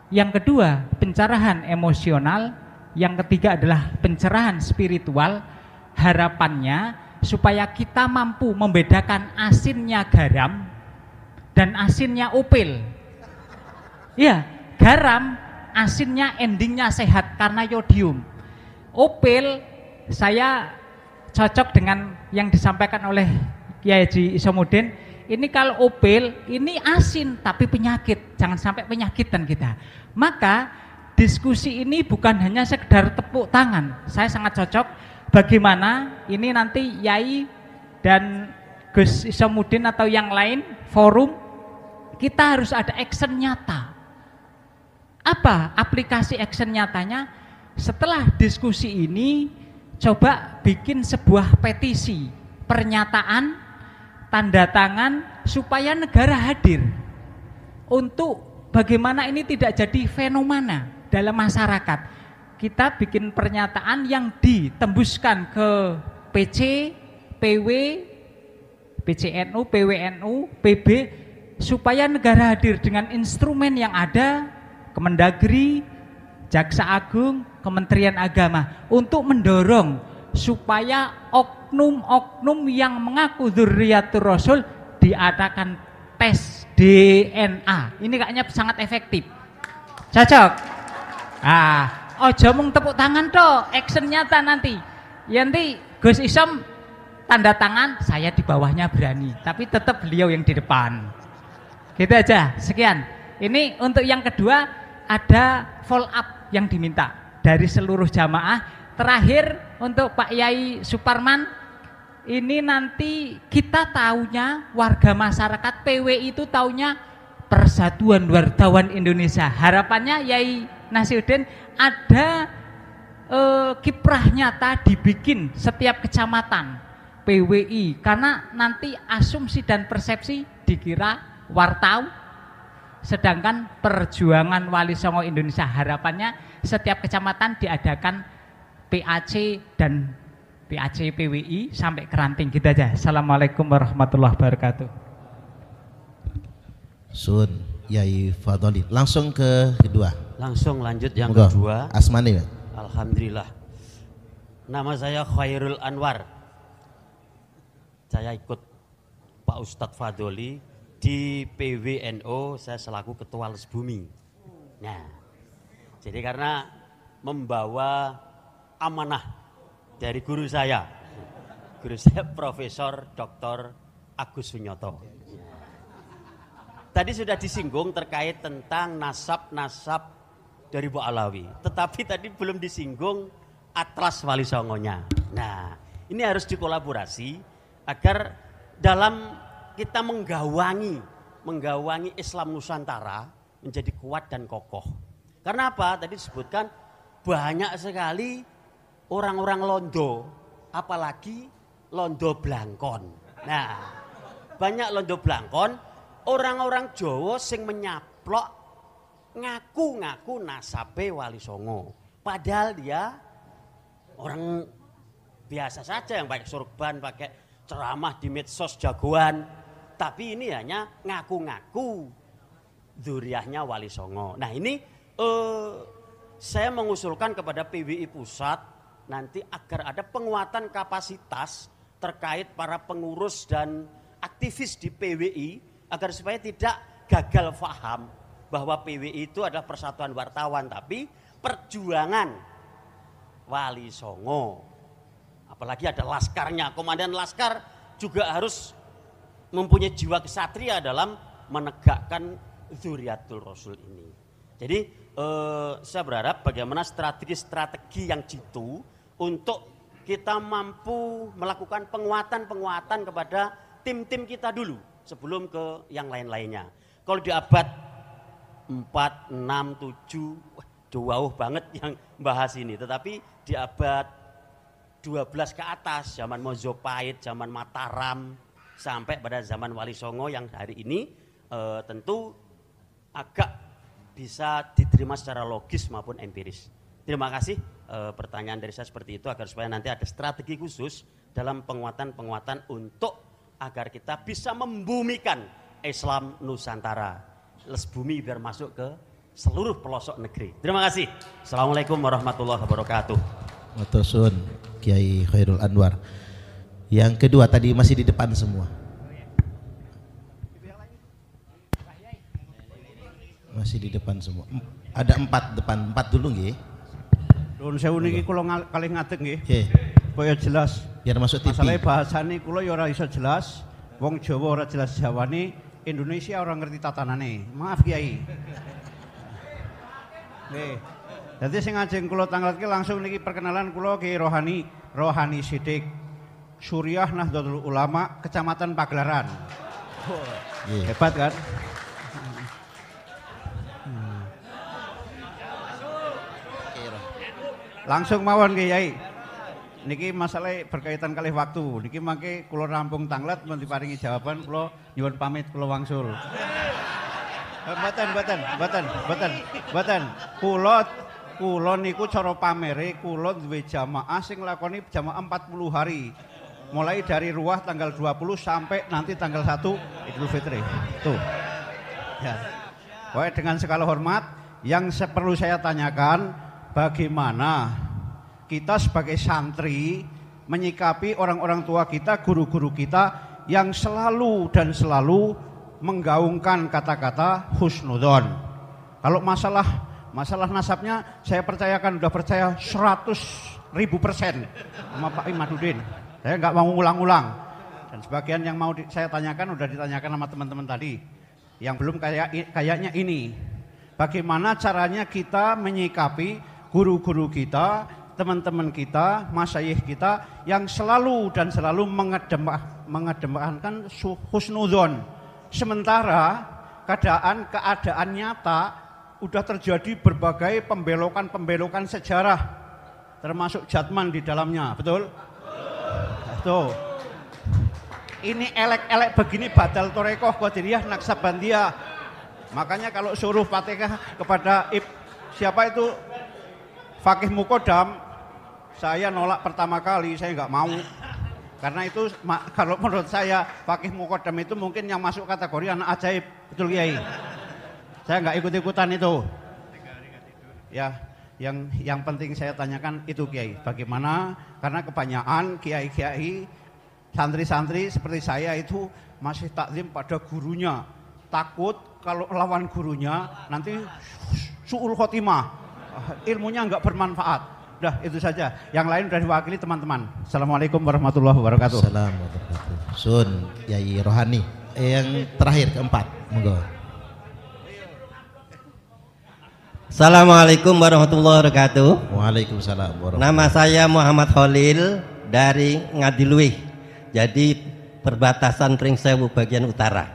yang kedua pencerahan emosional, yang ketiga adalah pencerahan spiritual. Harapannya supaya kita mampu membedakan asinnya garam dan asinnya upil. Ya, garam asinnya endingnya sehat karena yodium. Upil saya cocok dengan yang disampaikan oleh Kiai Haji Isomuddin. Ini kalau upil ini asin tapi penyakit, jangan sampai penyakitan kita. Maka diskusi ini bukan hanya sekedar tepuk tangan. Saya sangat cocok bagaimana ini nanti Yai dan Gus Isomuddin atau yang lain forum, kita harus ada action nyata. Apa aplikasi action nyatanya? Setelah diskusi ini coba bikin sebuah petisi, pernyataan, tanda tangan supaya negara hadir untuk bagaimana ini tidak jadi fenomena dalam masyarakat. Kita bikin pernyataan yang ditembuskan ke PC, PW, PCNU, PWNU, PB supaya negara hadir dengan instrumen yang ada, Kemendagri, Jaksa Agung, Kementerian Agama, untuk mendorong supaya oknum-oknum yang mengaku dzurriyyatur Rasul diadakan tes DNA. Ini kayaknya sangat efektif. Cocok? Ojo mung tepuk tangan toh, action nyata nanti. Nanti Gus Isom tanda tangan, saya di bawahnya berani, tapi tetap beliau yang di depan. Gitu aja. Sekian. Ini untuk yang kedua, ada follow up yang diminta dari seluruh jamaah. Terakhir untuk Pak Yai Suparman, ini nanti kita taunya warga masyarakat PW itu taunya Persatuan Wartawan Indonesia. Harapannya Yai Nasiruddin ada kiprah nyata dibikin setiap kecamatan PWI, karena nanti asumsi dan persepsi dikira wartau, sedangkan perjuangan Wali Songo Indonesia harapannya setiap kecamatan diadakan PAC dan PAC PWI sampai ke ranting. Gitu aja. Assalamualaikum warahmatullahi wabarakatuh. Sun Yai Fadoli. Langsung ke kedua. Langsung lanjut yang Moga. kedua. Asmani, Pak. Alhamdulillah. Nama saya Khairul Anwar. Saya ikut Pak Ustadz Fadoli di PWNO, saya selaku Ketua Lesbumi. Nah, jadi karena membawa amanah dari guru saya Profesor Dr. Agus Sunyoto. Tadi sudah disinggung terkait tentang nasab-nasab dari Bu Alawi, tetapi tadi belum disinggung Atlas Wali Songonya. Nah, ini harus dikolaborasi agar dalam kita menggawangi Islam Nusantara menjadi kuat dan kokoh. Karena apa? Tadi disebutkan banyak sekali orang-orang Londo, apalagi Londo Blangkon. Nah, banyak Londo Blangkon, orang-orang Jawa sing menyaplok ngaku-ngaku nasabe Wali Songo. Padahal dia orang biasa saja yang pakai sorban, pakai ceramah di medsos jagoan. Tapi ini hanya ngaku-ngaku dzurriyyahnya Wali Songo. Nah ini saya mengusulkan kepada PWI Pusat nanti agar ada penguatan kapasitas terkait para pengurus dan aktivis di PWI agar supaya tidak gagal faham bahwa PWI itu adalah Persatuan Wartawan, tapi perjuangan Wali Songo. Apalagi ada laskarnya, komandan laskar juga harus mempunyai jiwa kesatria dalam menegakkan Dzurriyatul Rasul ini. Jadi saya berharap bagaimana strategi-strategi yang jitu untuk kita mampu melakukan penguatan kepada tim-tim kita dulu sebelum ke yang lain-lainnya. Kalau di abad 4, 6, 7 jauh banget yang bahas ini, tetapi di abad 12 ke atas, zaman Mojopahit, zaman Mataram, sampai pada zaman Wali Songo yang hari ini tentu agak bisa diterima secara logis maupun empiris. Terima kasih, pertanyaan dari saya seperti itu agar supaya nanti ada strategi khusus dalam penguatan untuk agar kita bisa membumikan Islam Nusantara, les bumi biar masuk ke seluruh pelosok negeri. Terima kasih. Assalamualaikum warahmatullahi wabarakatuh. Matur suwun Kiai Khairul Anwar. Yang kedua tadi masih di depan semua. Masih di depan semua. Ada 4 depan, 4 dulu nggih. Nuwun sewu niki kula kalih ngadeg nggih. Nggih. Supaya jelas. Biar masuk TV. Masalah bahasane kula ya ora iso jelas. Wong Jawa ora jelas Jawane, Indonesia ora ngerti tatanane. Maaf Kiai. Nggih. Dadi sing ajeng kula tangletke langsung niki perkenalan kula Ki Rohani Sidik. Suriah Nahdlatul Ulama, Kecamatan Pagelaran. Hebat kan? Langsung mawon Kiai. Niki masalah berkaitan kalih waktu. Niki mangke kula rampung tanglet mun diparingi jawaban kula nyuwun pamit kula wangsul. Mboten. Kula niku cara pamere kula duwe jamaah sing lakoni jamaah 40 hari. Mulai dari Ruah tanggal 20 sampai nanti tanggal 1 Idul Fitri. Tuh. Ya. Pokoknya dengan segala hormat yang perlu saya tanyakan, bagaimana kita sebagai santri menyikapi orang-orang tua kita, guru-guru kita yang selalu menggaungkan kata-kata husnudzon. Kalau masalah nasabnya saya percayakan, udah percaya 100.000% sama Pak Imadudin. Saya nggak mau ulang-ulang. Dan sebagian yang mau saya tanyakan udah ditanyakan sama teman-teman tadi. Yang belum kayaknya ini. Bagaimana caranya kita menyikapi guru-guru kita, teman-teman kita, masyayikh kita yang selalu mengedepankan husnudzon. Sementara keadaan nyata udah terjadi berbagai pembelokan sejarah, termasuk Jatman di dalamnya, betul? Tuh. Ini elek-elek begini badal torekoh qadiriyah naksabandiyah. Makanya kalau suruh Fatihah kepada siapa itu Fakih Mukodam, saya nolak pertama kali, saya nggak mau. Karena itu kalau menurut saya Fakih Mukodam itu mungkin yang masuk kategori anak ajaib, betul Kiai? Saya nggak ikut-ikutan itu. Ya, yang penting saya tanyakan itu Kiai, bagaimana? Karena kebanyakan kiai-kiai, santri-santri seperti saya itu masih takzim pada gurunya, takut kalau lawan gurunya nanti su'ul khotimah, ilmunya nggak bermanfaat. Udah itu saja. Yang lain sudah diwakili teman-teman. Assalamualaikum warahmatullahi wabarakatuh. Assalamualaikum warahmatullahi wabarakatuh. Sun Yai Rohani. Yang terakhir keempat, monggo. Assalamualaikum warahmatullahi wabarakatuh. Waalaikumsalam warahmatullahi wabarakatuh. Nama saya Muhammad Khalil dari Ngadiluih. Jadi perbatasan Pringsewu bagian utara.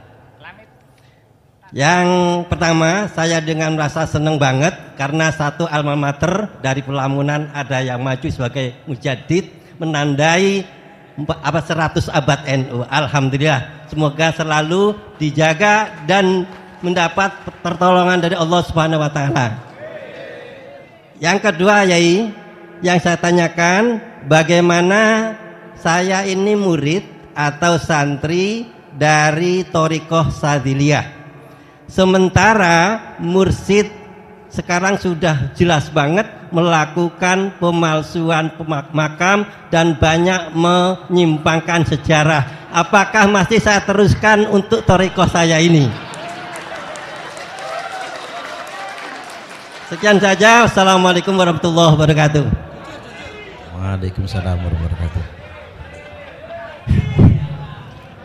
Yang pertama, saya dengan rasa senang banget karena satu alma mater dari Pelamunan ada yang maju sebagai mujaddid menandai 100 abad NU. Alhamdulillah, semoga selalu dijaga dan mendapat pertolongan dari Allah Subhanahu wa taala. Yang kedua, Yai, yang saya tanyakan, bagaimana saya ini murid atau santri dari Thariqah Sadziliyah. Sementara mursid sekarang sudah jelas banget melakukan pemalsuan makam dan banyak menyimpangkan sejarah. Apakah masih saya teruskan untuk thariqah saya ini? Sekian saja. Wassalamualaikum warahmatullahi wabarakatuh. Waalaikumsalam warahmatullahi wabarakatuh.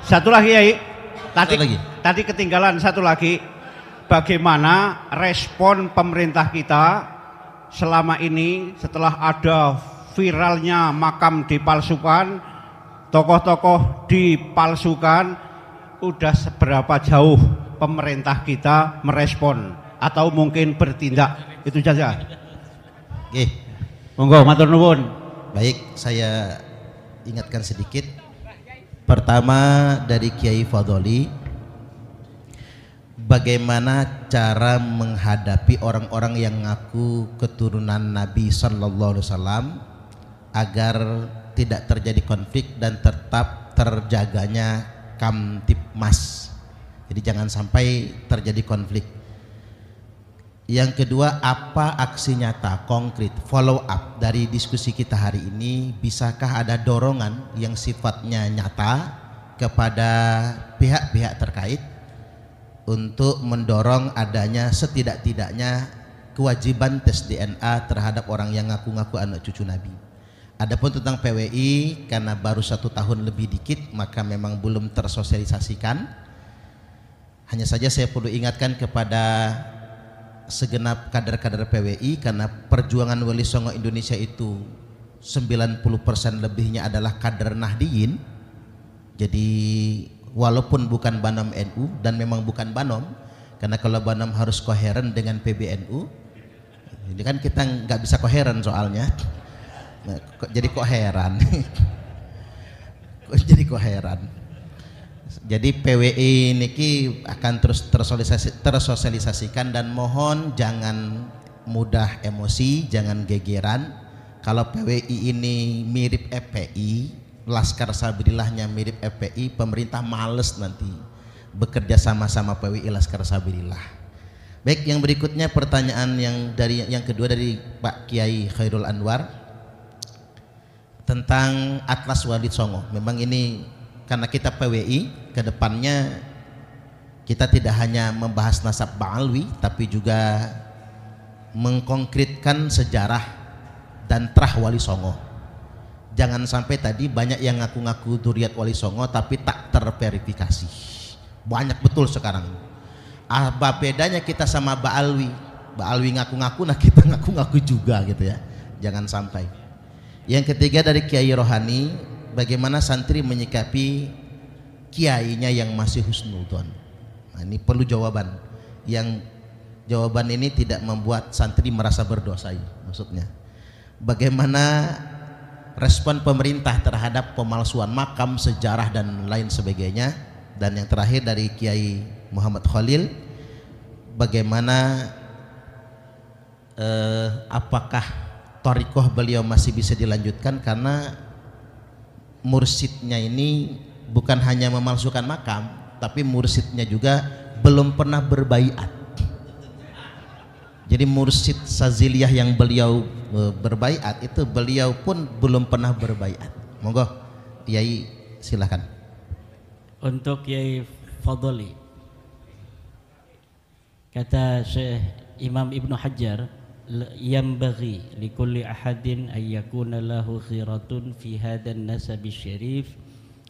Satu lagi Yai. Satu lagi. Tadi ketinggalan satu lagi. Bagaimana respon pemerintah kita selama ini setelah ada viralnya makam dipalsukan, tokoh-tokoh dipalsukan, udah seberapa jauh pemerintah kita merespon atau mungkin bertindak? Itu saja. Oke. Monggo matur nuwun. Baik, saya ingatkan sedikit. Pertama dari Kiai Fadoli, bagaimana cara menghadapi orang-orang yang ngaku keturunan Nabi Sallallahu Alaihi Wasallam agar tidak terjadi konflik dan tetap terjaganya Kamtibmas. Jadi jangan sampai terjadi konflik. Yang kedua, apa aksi nyata konkret follow up dari diskusi kita hari ini? Bisakah ada dorongan yang sifatnya nyata kepada pihak-pihak terkait untuk mendorong adanya setidak-tidaknya kewajiban tes DNA terhadap orang yang ngaku-ngaku anak cucu Nabi? Adapun tentang PWI, karena baru 1 tahun lebih dikit, maka memang belum tersosialisasikan. Hanya saja saya perlu ingatkan kepada segenap kader-kader PWI, karena perjuangan Wali Songo Indonesia itu 90% lebihnya adalah kader Nahdiyin. Jadi walaupun bukan Banom NU, dan memang bukan Banom, karena kalau Banom harus koheren dengan PBNU, ini kan kita nggak bisa koheren soalnya. Nah, jadi kok heran. Jadi kok heran. Jadi PWI niki akan terus tersosialisasikan, dan mohon jangan mudah emosi, jangan gegeran. Kalau PWI ini mirip FPI, Laskar Sabilillahnya mirip FPI, pemerintah males nanti bekerja sama-sama PWI Laskar Sabilillah. Baik, yang berikutnya pertanyaan yang kedua dari Pak Kiai Khairul Anwar tentang Atlas Walid Songo. Memang ini karena kita PWI, kedepannya kita tidak hanya membahas nasab Ba'alwi, tapi juga mengkonkretkan sejarah dan trah Wali Songo. Jangan sampai tadi banyak yang ngaku-ngaku duriat Wali Songo tapi tak terverifikasi. Banyak betul sekarang. Apa bedanya kita sama Ba'alwi? Ba'alwi ngaku-ngaku, nah kita ngaku-ngaku juga gitu ya. Jangan sampai. Yang ketiga dari Kiai Rohani, bagaimana santri menyikapi kiainya yang masih husnudzon. Nah, ini perlu jawaban. Yang jawaban ini tidak membuat santri merasa berdosa ini, maksudnya. Bagaimana respon pemerintah terhadap pemalsuan makam, sejarah dan lain sebagainya. Dan yang terakhir dari Kiai Muhammad Khalil, bagaimana apakah thariqah beliau masih bisa dilanjutkan, karena mursidnya ini bukan hanya memalsukan makam, tapi mursidnya juga belum pernah berbaiat. Jadi mursid Saziliyah yang beliau berbaiat itu beliau pun belum pernah berbaiat. Monggo Yai silakan. Untuk Yai Fadli, kata Syekh Imam Ibnu Hajar, yambaghi likulli ahadin ay yakuna lahu khiratun fi hadan nasabi syarif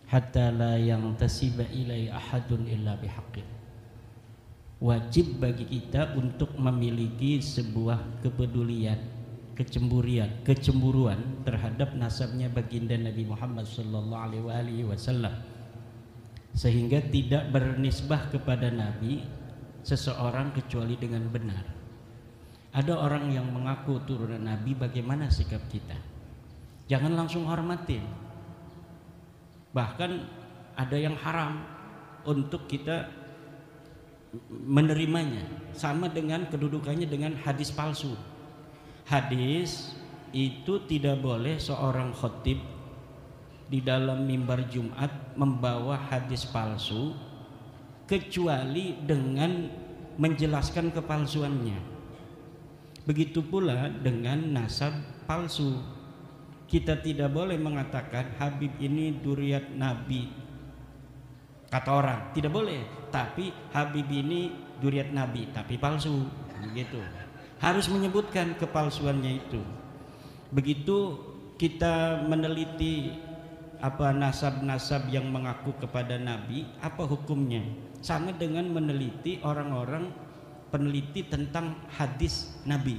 hatta la yantasiba ilai ahadun illa bihaqqin. Wajib bagi kita untuk memiliki sebuah kepedulian, kecemburuan terhadap nasabnya baginda Nabi Muhammad sallallahu alaihi wasallam, sehingga tidak bernisbah kepada Nabi seseorang kecuali dengan benar. Ada orang yang mengaku turunan Nabi, bagaimana sikap kita? Jangan langsung hormatin. Bahkan ada yang haram untuk kita menerimanya, sama dengan kedudukannya dengan hadis palsu. Hadis itu tidak boleh seorang khotib di dalam mimbar Jumat membawa hadis palsu kecuali dengan menjelaskan kepalsuannya. Begitu pula dengan nasab palsu. Kita tidak boleh mengatakan Habib ini duriat Nabi, kata orang, tidak boleh. Tapi Habib ini duriat Nabi tapi palsu, begitu. Harus menyebutkan kepalsuannya itu. Begitu kita meneliti apa nasab-nasab yang mengaku kepada Nabi, apa hukumnya? Sama dengan meneliti orang-orang peneliti tentang hadis Nabi.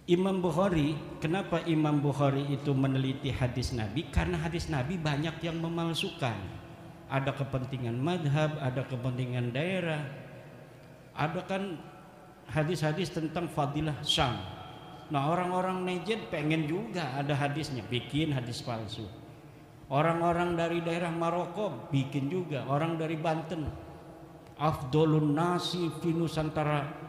Imam Bukhari, kenapa Imam Bukhari itu meneliti hadis Nabi? Karena hadis Nabi banyak yang memalsukan. Ada kepentingan madhab, ada kepentingan daerah, ada kan hadis-hadis tentang fadilah Syam. Nah, orang-orang Najd pengen juga ada hadisnya, bikin hadis palsu. Orang-orang dari daerah Maroko bikin juga, orang dari Banten, afdolun nasi fi Nusantara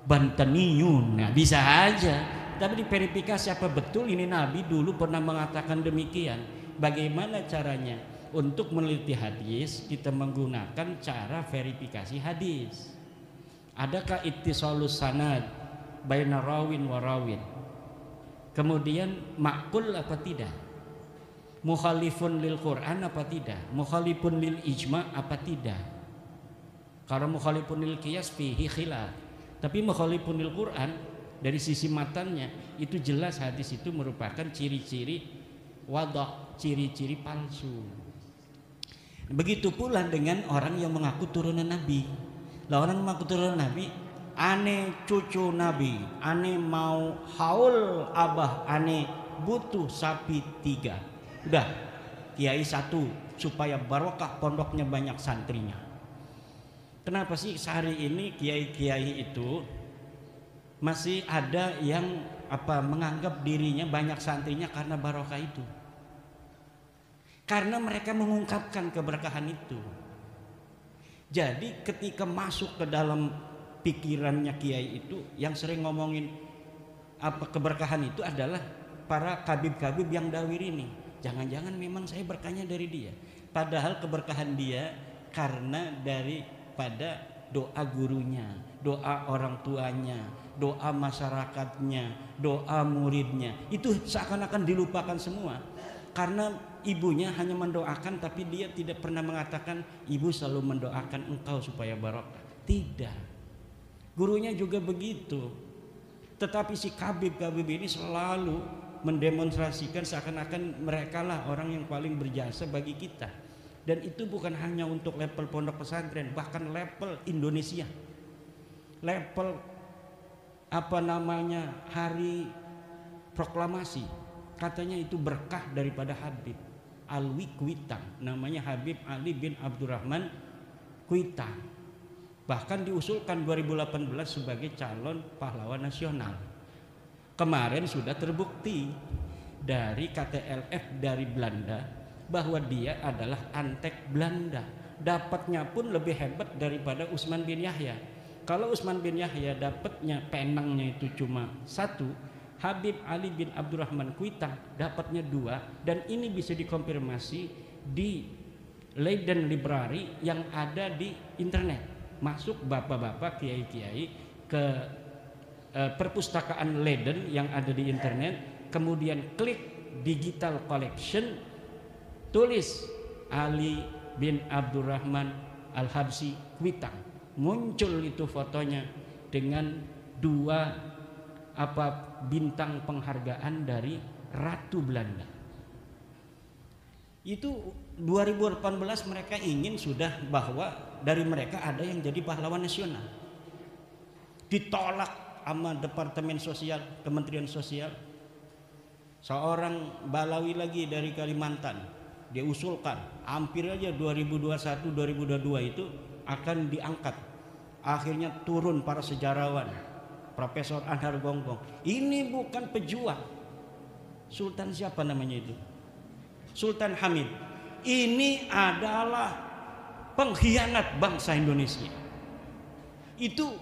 Banteniyun. Nah, bisa aja, tapi diverifikasi apa betul ini Nabi dulu pernah mengatakan demikian. Bagaimana caranya? Untuk meneliti hadis kita menggunakan cara verifikasi hadis. Adakah ittisalus sanad baina rawin wa rawin? Kemudian makul apa tidak? Mukhalifun lil Quran apa tidak? Mukhalifun lil ijma apa tidak? Kalau mukhalifun lil qiyas fihi khilaf. Tapi mukhalifun lil Quran dari sisi matanya itu jelas hadis itu merupakan ciri-ciri wadah, ciri-ciri palsu. Begitu pula dengan orang yang mengaku turunan Nabi. Lah orang mengaku turunan Nabi, ane cucu Nabi, ane mau haul abah, ane butuh sapi 3. Udah, kiai 1 supaya barokah pondoknya banyak santrinya. Kenapa sih sehari ini kiai-kiai itu masih ada yang menganggap dirinya banyak santrinya karena barokah itu? Karena mereka mengungkapkan keberkahan itu. Jadi ketika masuk ke dalam pikirannya kiai itu, yang sering ngomongin keberkahan itu adalah para kabib-kabib yang dawir ini. Jangan-jangan memang saya berkahnya dari dia. Padahal keberkahan dia karena pada doa gurunya, doa orang tuanya, doa masyarakatnya, doa muridnya. Itu seakan-akan dilupakan semua. Karena ibunya hanya mendoakan, tapi dia tidak pernah mengatakan ibu selalu mendoakan engkau supaya barokah. Tidak. Gurunya juga begitu. Tetapi si kabib-kabib ini selalu mendemonstrasikan seakan-akan merekalah orang yang paling berjasa bagi kita. Dan itu bukan hanya untuk level pondok pesantren, bahkan level Indonesia. Level hari proklamasi. Katanya itu berkah daripada Habib Alwi Kuitang. Namanya Habib Ali bin Abdurrahman Kuitang. Bahkan diusulkan 2018 sebagai calon pahlawan nasional. Kemarin sudah terbukti dari KTLF dari Belanda bahwa dia adalah antek Belanda. Dapatnya pun lebih hebat daripada Utsman bin Yahya. Kalau Utsman bin Yahya dapatnya penangnya itu cuma 1, Habib Ali bin Abdurrahman Kuitang dapatnya 2, dan ini bisa dikonfirmasi di Leiden Library yang ada di internet. Masuk bapak-bapak kiai-kiai ke perpustakaan Leiden yang ada di internet, kemudian klik digital collection, tulis Ali bin Abdurrahman Al-Habsyi Kuitang, muncul itu fotonya dengan 2 bintang penghargaan dari Ratu Belanda. Itu 2018 mereka ingin sudah bahwa dari mereka ada yang jadi pahlawan nasional. Ditolak sama Departemen Sosial, Kementerian Sosial. Seorang Balawi lagi dari Kalimantan, dia usulkan hampir aja 2021-2022 itu akan diangkat. Akhirnya turun para sejarawan, Profesor Anhar Gonggong. Ini bukan pejuang. Sultan siapa namanya itu? Sultan Hamid. Ini adalah pengkhianat bangsa Indonesia. Itu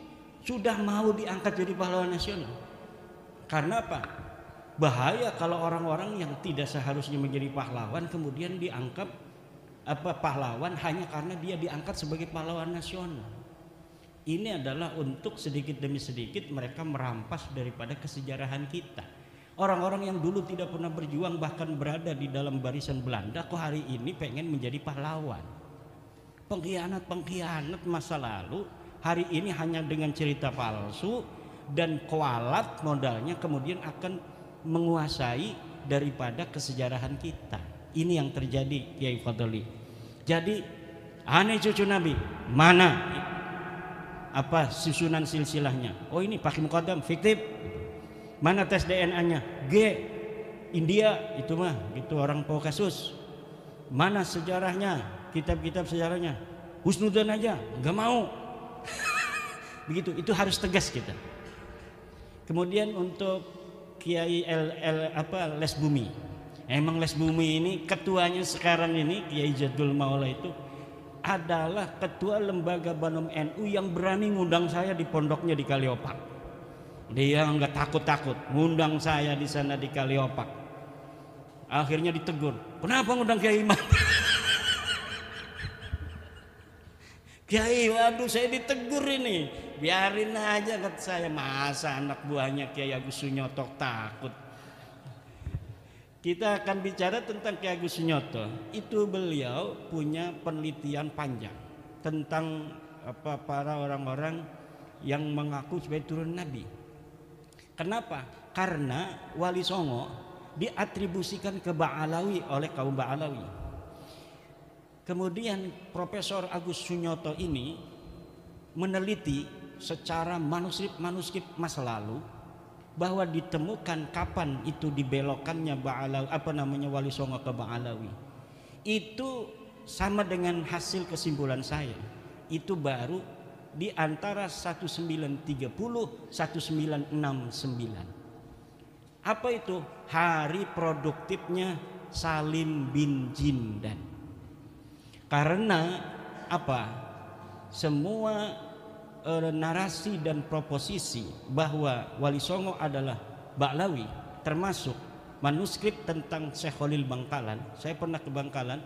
sudah mau diangkat jadi pahlawan nasional. Karena apa? Bahaya kalau orang-orang yang tidak seharusnya menjadi pahlawan kemudian dianggap pahlawan hanya karena dia diangkat sebagai pahlawan nasional. Ini adalah untuk sedikit demi sedikit mereka merampas daripada kesejarahan kita. Orang-orang yang dulu tidak pernah berjuang bahkan berada di dalam barisan Belanda, kok hari ini pengen menjadi pahlawan. Pengkhianat masa lalu hari ini hanya dengan cerita palsu dan kualat modalnya kemudian akan menguasai daripada kesejarahan kita. Ini yang terjadi, Kiai Fadli. Jadi aneh cucu Nabi, mana apa susunan silsilahnya? Oh ini pakai muqaddam fiktif. Mana tes DNA-nya? G India itu mah gitu orang po kasus. Mana sejarahnya? Kitab-kitab sejarahnya? Husnudzon aja, nggak mau. Begitu, itu harus tegas kita. Kemudian untuk Kiai Les Bumi. Emang Les Bumi ini ketuanya sekarang ini Kiai Jadul Maula itu adalah ketua lembaga Banom NU yang berani ngundang saya di pondoknya di Kaliopak. Dia nggak takut-takut ngundang saya di sana di Kaliopak. Akhirnya ditegur, kenapa ngundang Kiai Imam? Kiai, waduh saya ditegur ini. Biarin aja kata saya, masa anak buahnya Kiai Agus Sunyoto takut. Kita akan bicara tentang Kiai Agus Sunyoto. Itu beliau punya penelitian panjang tentang para orang-orang yang mengaku sebagai turun Nabi. Kenapa? Karena Wali Songo diatribusikan ke Ba'alawi oleh kaum Ba'alawi. Kemudian Profesor Agus Sunyoto ini meneliti secara manuskrip masa lalu bahwa ditemukan kapan itu dibelokkannya Wali Songo ke Ba'alawi. Itu sama dengan hasil kesimpulan saya. Itu baru di antara 1930 1969. Apa itu? Hari produktifnya Salim bin Jindan. Karena apa? Semua narasi dan proposisi bahwa Wali Songo adalah Ba'alawi, termasuk manuskrip tentang Syekh Khalil Bangkalan. Saya pernah ke Bangkalan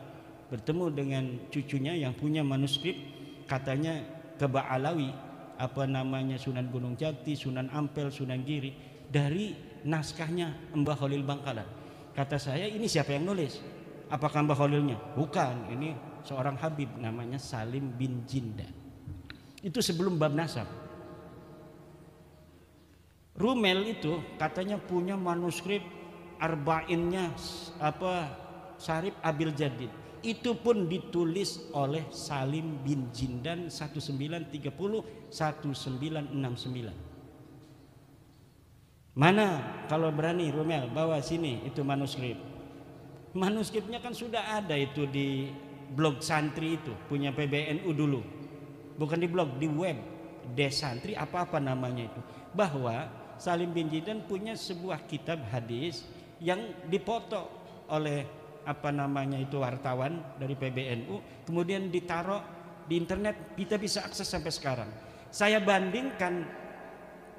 bertemu dengan cucunya yang punya manuskrip, katanya ke Ba'alawi, Sunan Gunung Jati, Sunan Ampel, Sunan Giri, dari naskahnya Mbah Khalil Bangkalan. Kata saya, ini siapa yang nulis? Apakah Mbah Khalilnya? Bukan, ini seorang Habib namanya Salim bin Jindan. Itu sebelum bab nasab. Rumel itu katanya punya manuskrip arba'innya Syarif Abil Jadid. Itu pun ditulis oleh Salim bin Jindan 1930 1969. Mana kalau berani Rumel bawa sini itu manuskrip. Manuskripnya kan sudah ada itu di blog santri itu punya PBNU dulu. Bukan di blog, di web Desantri apa namanya itu, bahwa Salim bin Jindan punya sebuah kitab hadis yang dipoto oleh wartawan dari PBNU, kemudian ditaruh di internet, kita bisa akses sampai sekarang. Saya bandingkan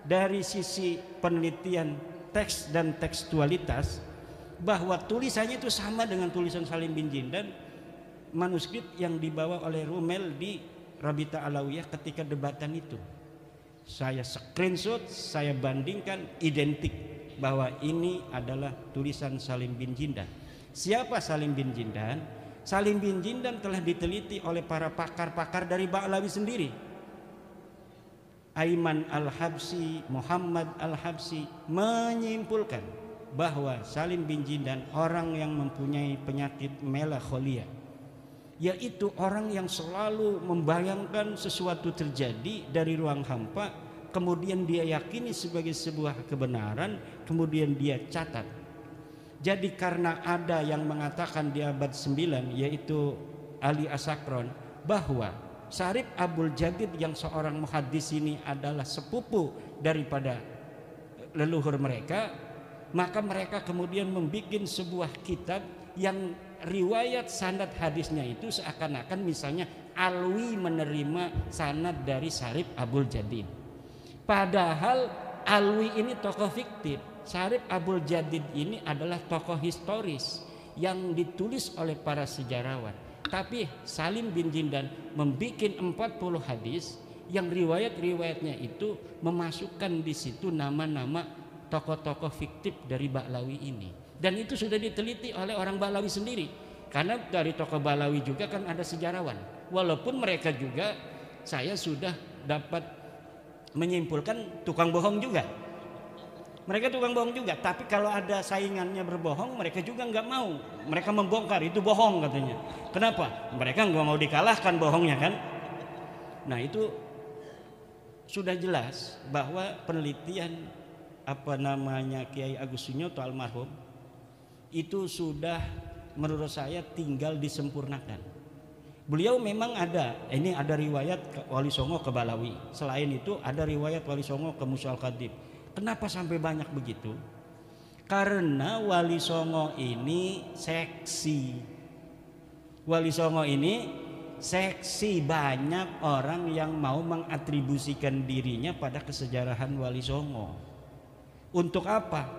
dari sisi penelitian teks dan tekstualitas bahwa tulisannya itu sama dengan tulisan Salim bin Jindan, manuskrip yang dibawa oleh Rumel di Rabita Alawiyah ketika debatan itu. Saya screenshot, saya bandingkan, identik bahwa ini adalah tulisan Salim bin Jindan. Siapa Salim bin Jindan? Salim bin Jindan telah diteliti oleh para pakar-pakar dari Ba'alawi sendiri. Aiman Al-Habsi, Muhammad Al-Habsi menyimpulkan bahwa Salim bin Jindan orang yang mempunyai penyakit melankolia, yaitu orang yang selalu membayangkan sesuatu terjadi dari ruang hampa, kemudian dia yakini sebagai sebuah kebenaran, kemudian dia catat. Jadi karena ada yang mengatakan di abad 9, yaitu Ali Asakron, bahwa Syarif Abul Jadid yang seorang muhaddis ini adalah sepupu daripada leluhur mereka, maka mereka kemudian membuat sebuah kitab yang riwayat sanad hadisnya itu seakan-akan misalnya Alwi menerima sanad dari Syarif Abul Jadid. Padahal Alwi ini tokoh fiktif, Syarif Abul Jadid ini adalah tokoh historis yang ditulis oleh para sejarawan. Tapi Salim bin Jindan membuat 40 hadis yang riwayatnya itu memasukkan di situ nama-nama tokoh-tokoh fiktif dari Ba'lawi ini. Dan itu sudah diteliti oleh orang Ba'lawi sendiri. Karena dari tokoh Ba'lawi juga kan ada sejarawan. Walaupun mereka juga saya sudah dapat menyimpulkan tukang bohong juga. Mereka tukang bohong juga. Tapi kalau ada saingannya berbohong, mereka juga nggak mau. Mereka membongkar itu bohong katanya. Kenapa? Mereka nggak mau dikalahkan bohongnya kan. Nah itu sudah jelas bahwa penelitian Kiai Agus Sunyoto almarhum itu sudah menurut saya tinggal disempurnakan. Beliau memang ada riwayat Wali Songo ke Ba'lawi. Selain itu ada riwayat Wali Songo ke Musa Al-Khatib. Kenapa sampai banyak begitu? Karena Wali Songo ini seksi. Wali Songo ini seksi, banyak orang yang mau mengatribusikan dirinya pada kesejarahan Wali Songo. Untuk apa?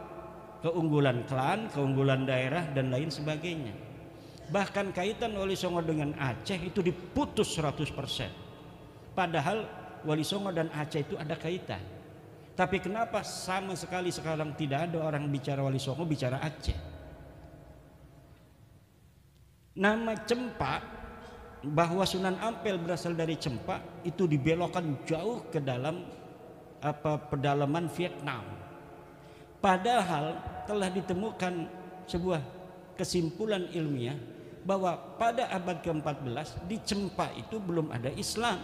Keunggulan klan, keunggulan daerah dan lain sebagainya. Bahkan kaitan Wali Songo dengan Aceh itu diputus 100%. Padahal Wali Songo dan Aceh itu ada kaitan. Tapi kenapa sama sekali sekarang tidak ada orang bicara Wali Songo, bicara Aceh? Nama Cempa, bahwa Sunan Ampel berasal dari Cempa, itu dibelokkan jauh ke dalam pedalaman Vietnam. Padahal telah ditemukan sebuah kesimpulan ilmiah bahwa pada abad ke-14 di Cempa itu belum ada Islam.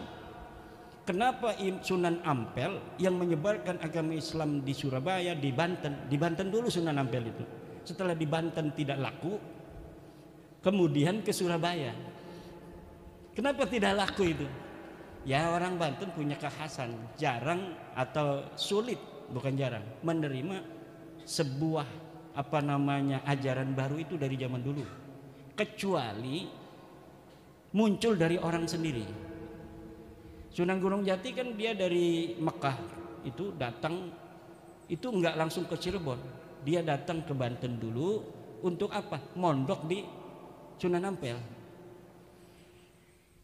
Kenapa Sunan Ampel yang menyebarkan agama Islam di Surabaya, di Banten dulu Sunan Ampel itu. Setelah di Banten tidak laku, kemudian ke Surabaya. Kenapa tidak laku itu? Ya orang Banten punya kekhasan, jarang atau sulit, bukan jarang, menerima sebuah ajaran baru itu dari zaman dulu. Kecuali muncul dari orang sendiri. Sunan Gunung Jati kan dia dari Mekah itu datang, itu enggak langsung ke Cirebon. Dia datang ke Banten dulu untuk apa? Mondok di Sunan Ampel.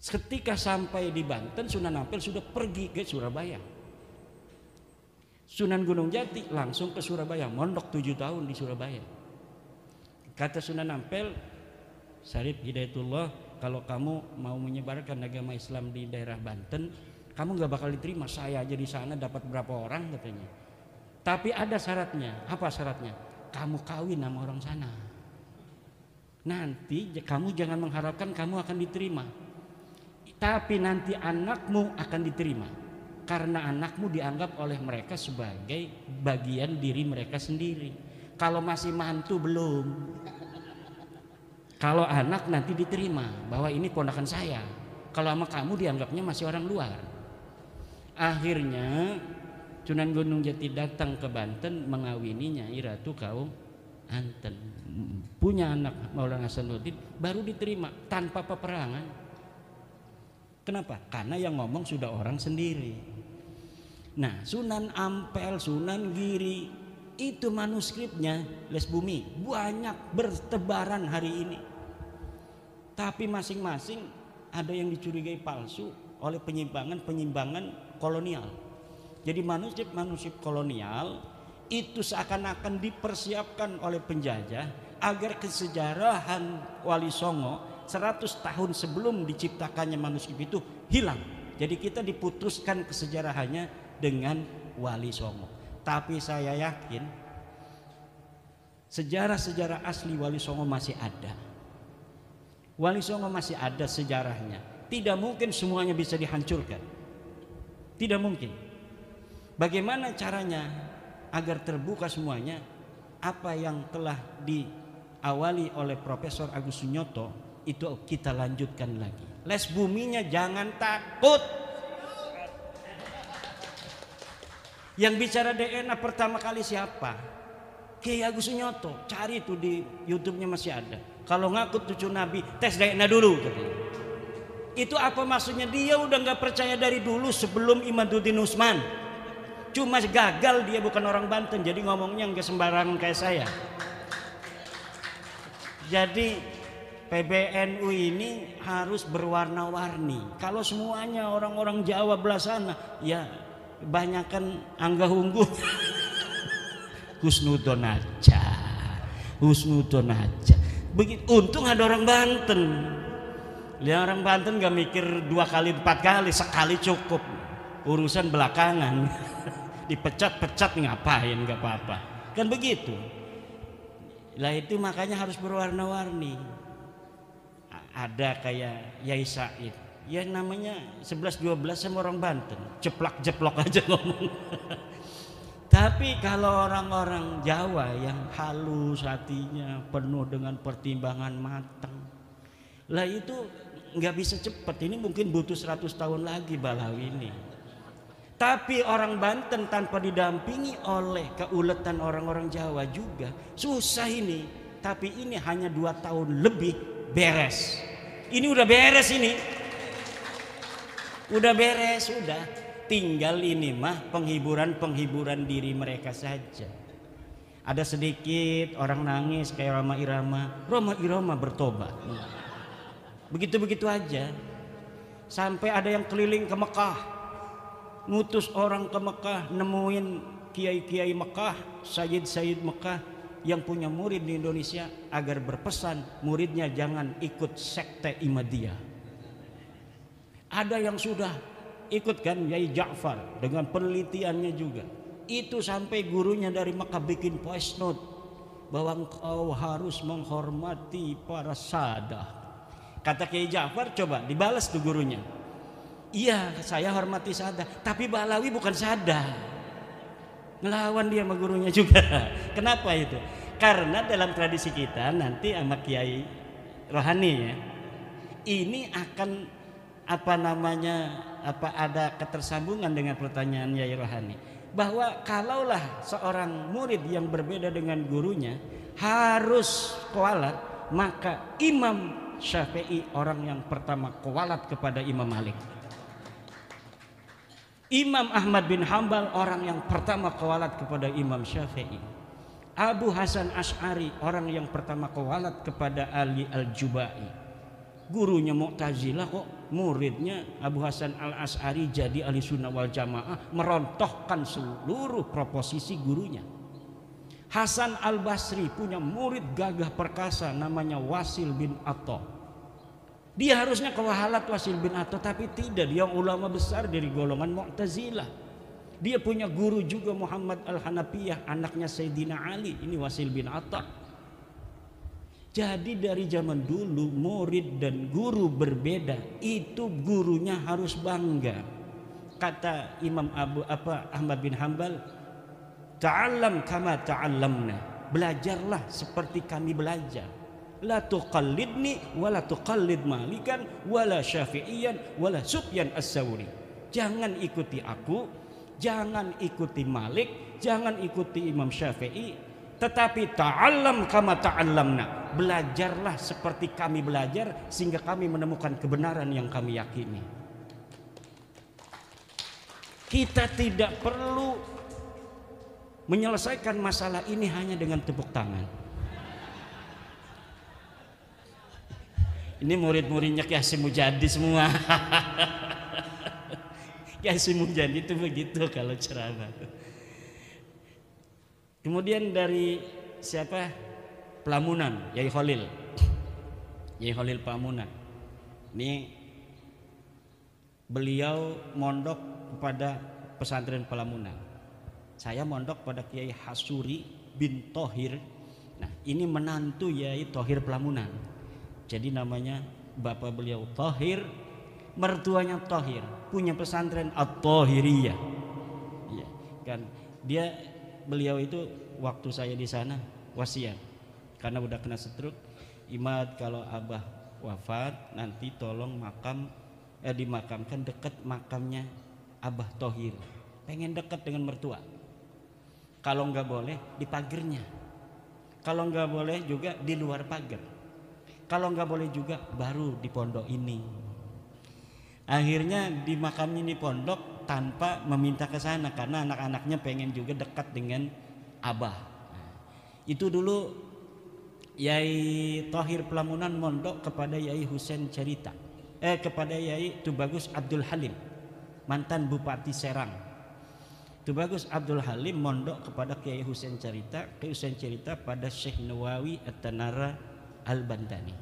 Ketika sampai di Banten, Sunan Ampel sudah pergi ke Surabaya. Sunan Gunung Jati langsung ke Surabaya, mondok 7 tahun di Surabaya. Kata Sunan Ampel, Syarif Hidayatullah, kalau kamu mau menyebarkan agama Islam di daerah Banten, kamu gak bakal diterima. Saya aja di sana dapat berapa orang katanya. Tapi ada syaratnya. Apa syaratnya? Kamu kawin sama orang sana. Nanti kamu jangan mengharapkan kamu akan diterima. Tapi nanti anakmu akan diterima. Karena anakmu dianggap oleh mereka sebagai bagian diri mereka sendiri. Kalau masih mantu belum. Kalau anak nanti diterima bahwa ini ponakan saya. Kalau sama kamu dianggapnya masih orang luar. Akhirnya Sunan Gunung Jati datang ke Banten mengawini Nyai Ratu kaum Anten. Punya anak Maulana Hasanuddin, baru diterima tanpa peperangan. Kenapa? Karena yang ngomong sudah orang sendiri. Nah, Sunan Ampel, Sunan Giri itu manuskripnya Les Bumi banyak bertebaran hari ini. Tapi masing-masing ada yang dicurigai palsu oleh penyimpangan kolonial. Jadi manuskrip kolonial itu seakan-akan dipersiapkan oleh penjajah agar kesejarahan Wali Songo 100 tahun sebelum diciptakannya manuskrip itu hilang. Jadi kita diputuskan kesejarahannya dengan Wali Songo. Tapi saya yakin sejarah-sejarah asli Wali Songo masih ada. Wali Songo masih ada sejarahnya. Tidak mungkin semuanya bisa dihancurkan. Tidak mungkin. Bagaimana caranya agar terbuka semuanya? Apa yang telah diawali oleh Profesor Agus Sunyoto itu kita lanjutkan lagi. Les buminya jangan takut. Yang bicara DNA pertama kali siapa? Kiai Agus Sunyoto. Cari itu di YouTube-nya masih ada. Kalau ngaku cucu Nabi, tes DNA dulu katanya. Itu apa maksudnya? Dia udah nggak percaya dari dulu sebelum Imaduddin Usman. Cuma gagal, dia bukan orang Banten, jadi ngomongnya nggak sembarangan kayak saya. Jadi PBNU ini harus berwarna-warni. Kalau semuanya orang-orang Jawa belah sana, ya banyakan Angga Unggul. Husnudon aja. Husnudon aja. Begitu, untung ada orang Banten. Lihat orang Banten gak mikir 2 kali 4 kali, sekali cukup. Urusan belakangan. Dipecat-pecat ngapain, gak apa-apa. Kan begitu. Lah itu makanya harus berwarna-warni. Ada kayak Yai Said, ya namanya 11-12 sama orang Banten, jeplak-jeplok aja ngomong. Tapi kalau orang-orang Jawa yang halus hatinya, penuh dengan pertimbangan matang, lah itu nggak bisa cepat. Ini mungkin butuh 100 tahun lagi Balawi ini. Tapi orang Banten tanpa didampingi oleh keuletan orang-orang Jawa juga susah ini. Tapi ini hanya 2 tahun lebih beres. Ini udah beres ini. Udah beres, udah. Tinggal ini mah penghiburan diri mereka saja. Ada sedikit orang nangis kayak Roma Irama bertobat. Begitu-begitu aja. Sampai ada yang keliling ke Mekah. Ngutus orang ke Mekah, nemuin kiai-kiai Mekah, Sayyid Mekah yang punya murid di Indonesia agar berpesan muridnya jangan ikut sekte Ahmadiyah. Ada yang sudah ikut kan, Yai Ja'far dengan penelitiannya juga. Itu sampai gurunya dari Mekah bikin voice note bahwa engkau harus menghormati para sadah. Kata Kiai Ja'far, coba dibalas tuh gurunya. Iya, saya hormati sadah, tapi Balawi bukan sadah. Ngelawan dia sama gurunya juga. Kenapa itu? Karena dalam tradisi kita nanti sama Kiai Rohani ya, ini akan ada ketersambungan dengan pertanyaan Kiai Rohani, bahwa kalaulah seorang murid yang berbeda dengan gurunya harus kualat, maka Imam Syafi'i orang yang pertama kualat kepada Imam Malik. Imam Ahmad bin Hambal orang yang pertama kualat kepada Imam Syafi'i. Abu Hasan Asy'ari orang yang pertama kualat kepada Ali Al-Jubai. Gurunya Mu'tazilah kok muridnya Abu Hasan Al-Asy'ari jadi ahli sunnah wal jamaah, merontohkan seluruh proposisi gurunya. Hasan Al-Basri punya murid gagah perkasa namanya Wasil bin Atta. Dia harusnya kewahalat Wasil bin Atta, tapi tidak, dia ulama besar dari golongan Mu'tazilah. Dia punya guru juga Muhammad Al-Hanafiyah, anaknya Sayyidina Ali, ini Wasil bin Atta. Jadi dari zaman dulu murid dan guru berbeda, itu gurunya harus bangga. Kata Imam Ahmad bin Hambal, ta'allam kama ta'allamna, belajarlah seperti kami belajar. La tuqallidni wala tuqallid Malikan wala Syafi'iyan wala Sufyan As-Tsauri. Jangan ikuti aku, jangan ikuti Malik, jangan ikuti Imam Syafi'i, tetapi ta'allam kama ta'allamna, belajarlah seperti kami belajar sehingga kami menemukan kebenaran yang kami yakini. Kita tidak perlu menyelesaikan masalah ini hanya dengan tepuk tangan. Ini murid-muridnya Ki Hasyim Mujadi semua. Ki Hasyim Mujadi itu begitu kalau ceramah. Kemudian dari siapa? Pelamunan, Yai Khalil. Yai Khalil Pelamunan. Ini beliau mondok kepada pesantren Pelamunan. Saya mondok pada Kiai Hasuri bin Thohir. Nah, ini menantu Yai Thohir Pelamunan. Jadi namanya bapak beliau Thohir, mertuanya Thohir, punya pesantren At-Thohiriyah. Iya, kan beliau itu waktu saya di sana wasiat karena udah kena stroke. Imad kalau abah wafat nanti tolong dimakamkan dekat makamnya Abah Thohir. Pengen dekat dengan mertua. Kalau nggak boleh di pagernya. Kalau nggak boleh juga di luar pagar. Kalau nggak boleh juga baru di pondok ini. Akhirnya di makamnya di pondok tanpa meminta ke sana karena anak-anaknya pengen juga dekat dengan abah. Nah, itu dulu Yai Thohir Pelamunan mondok kepada Yai Husein Cerita, kepada Yai Tubagus Abdul Halim, mantan Bupati Serang. Tubagus Abdul Halim mondok kepada Kiai Husein Cerita, pada Syekh Nawawi At-Tanara Al-Bandani.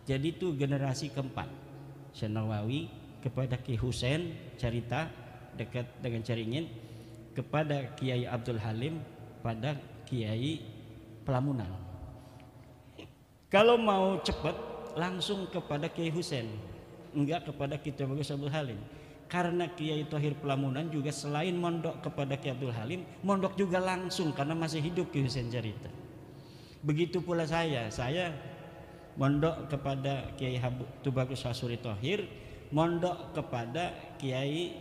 Jadi itu generasi keempat. Syekh Nawawi kepada Kiai Husein Cerita dekat dengan Caringin, kepada Kiai Abdul Halim pada Kiai Pelamunan. Kalau mau cepat langsung kepada Kiai Husein, enggak kepada Kiai Tubagus Abdul Halim. Karena Kiai Thohir Pelamunan juga selain mondok kepada Kiai Abdul Halim, mondok juga langsung karena masih hidup Kiai Husein Cerita. Begitu pula saya mondok kepada Kiai Tubagus Hasuri Thohir, mondok kepada Kiai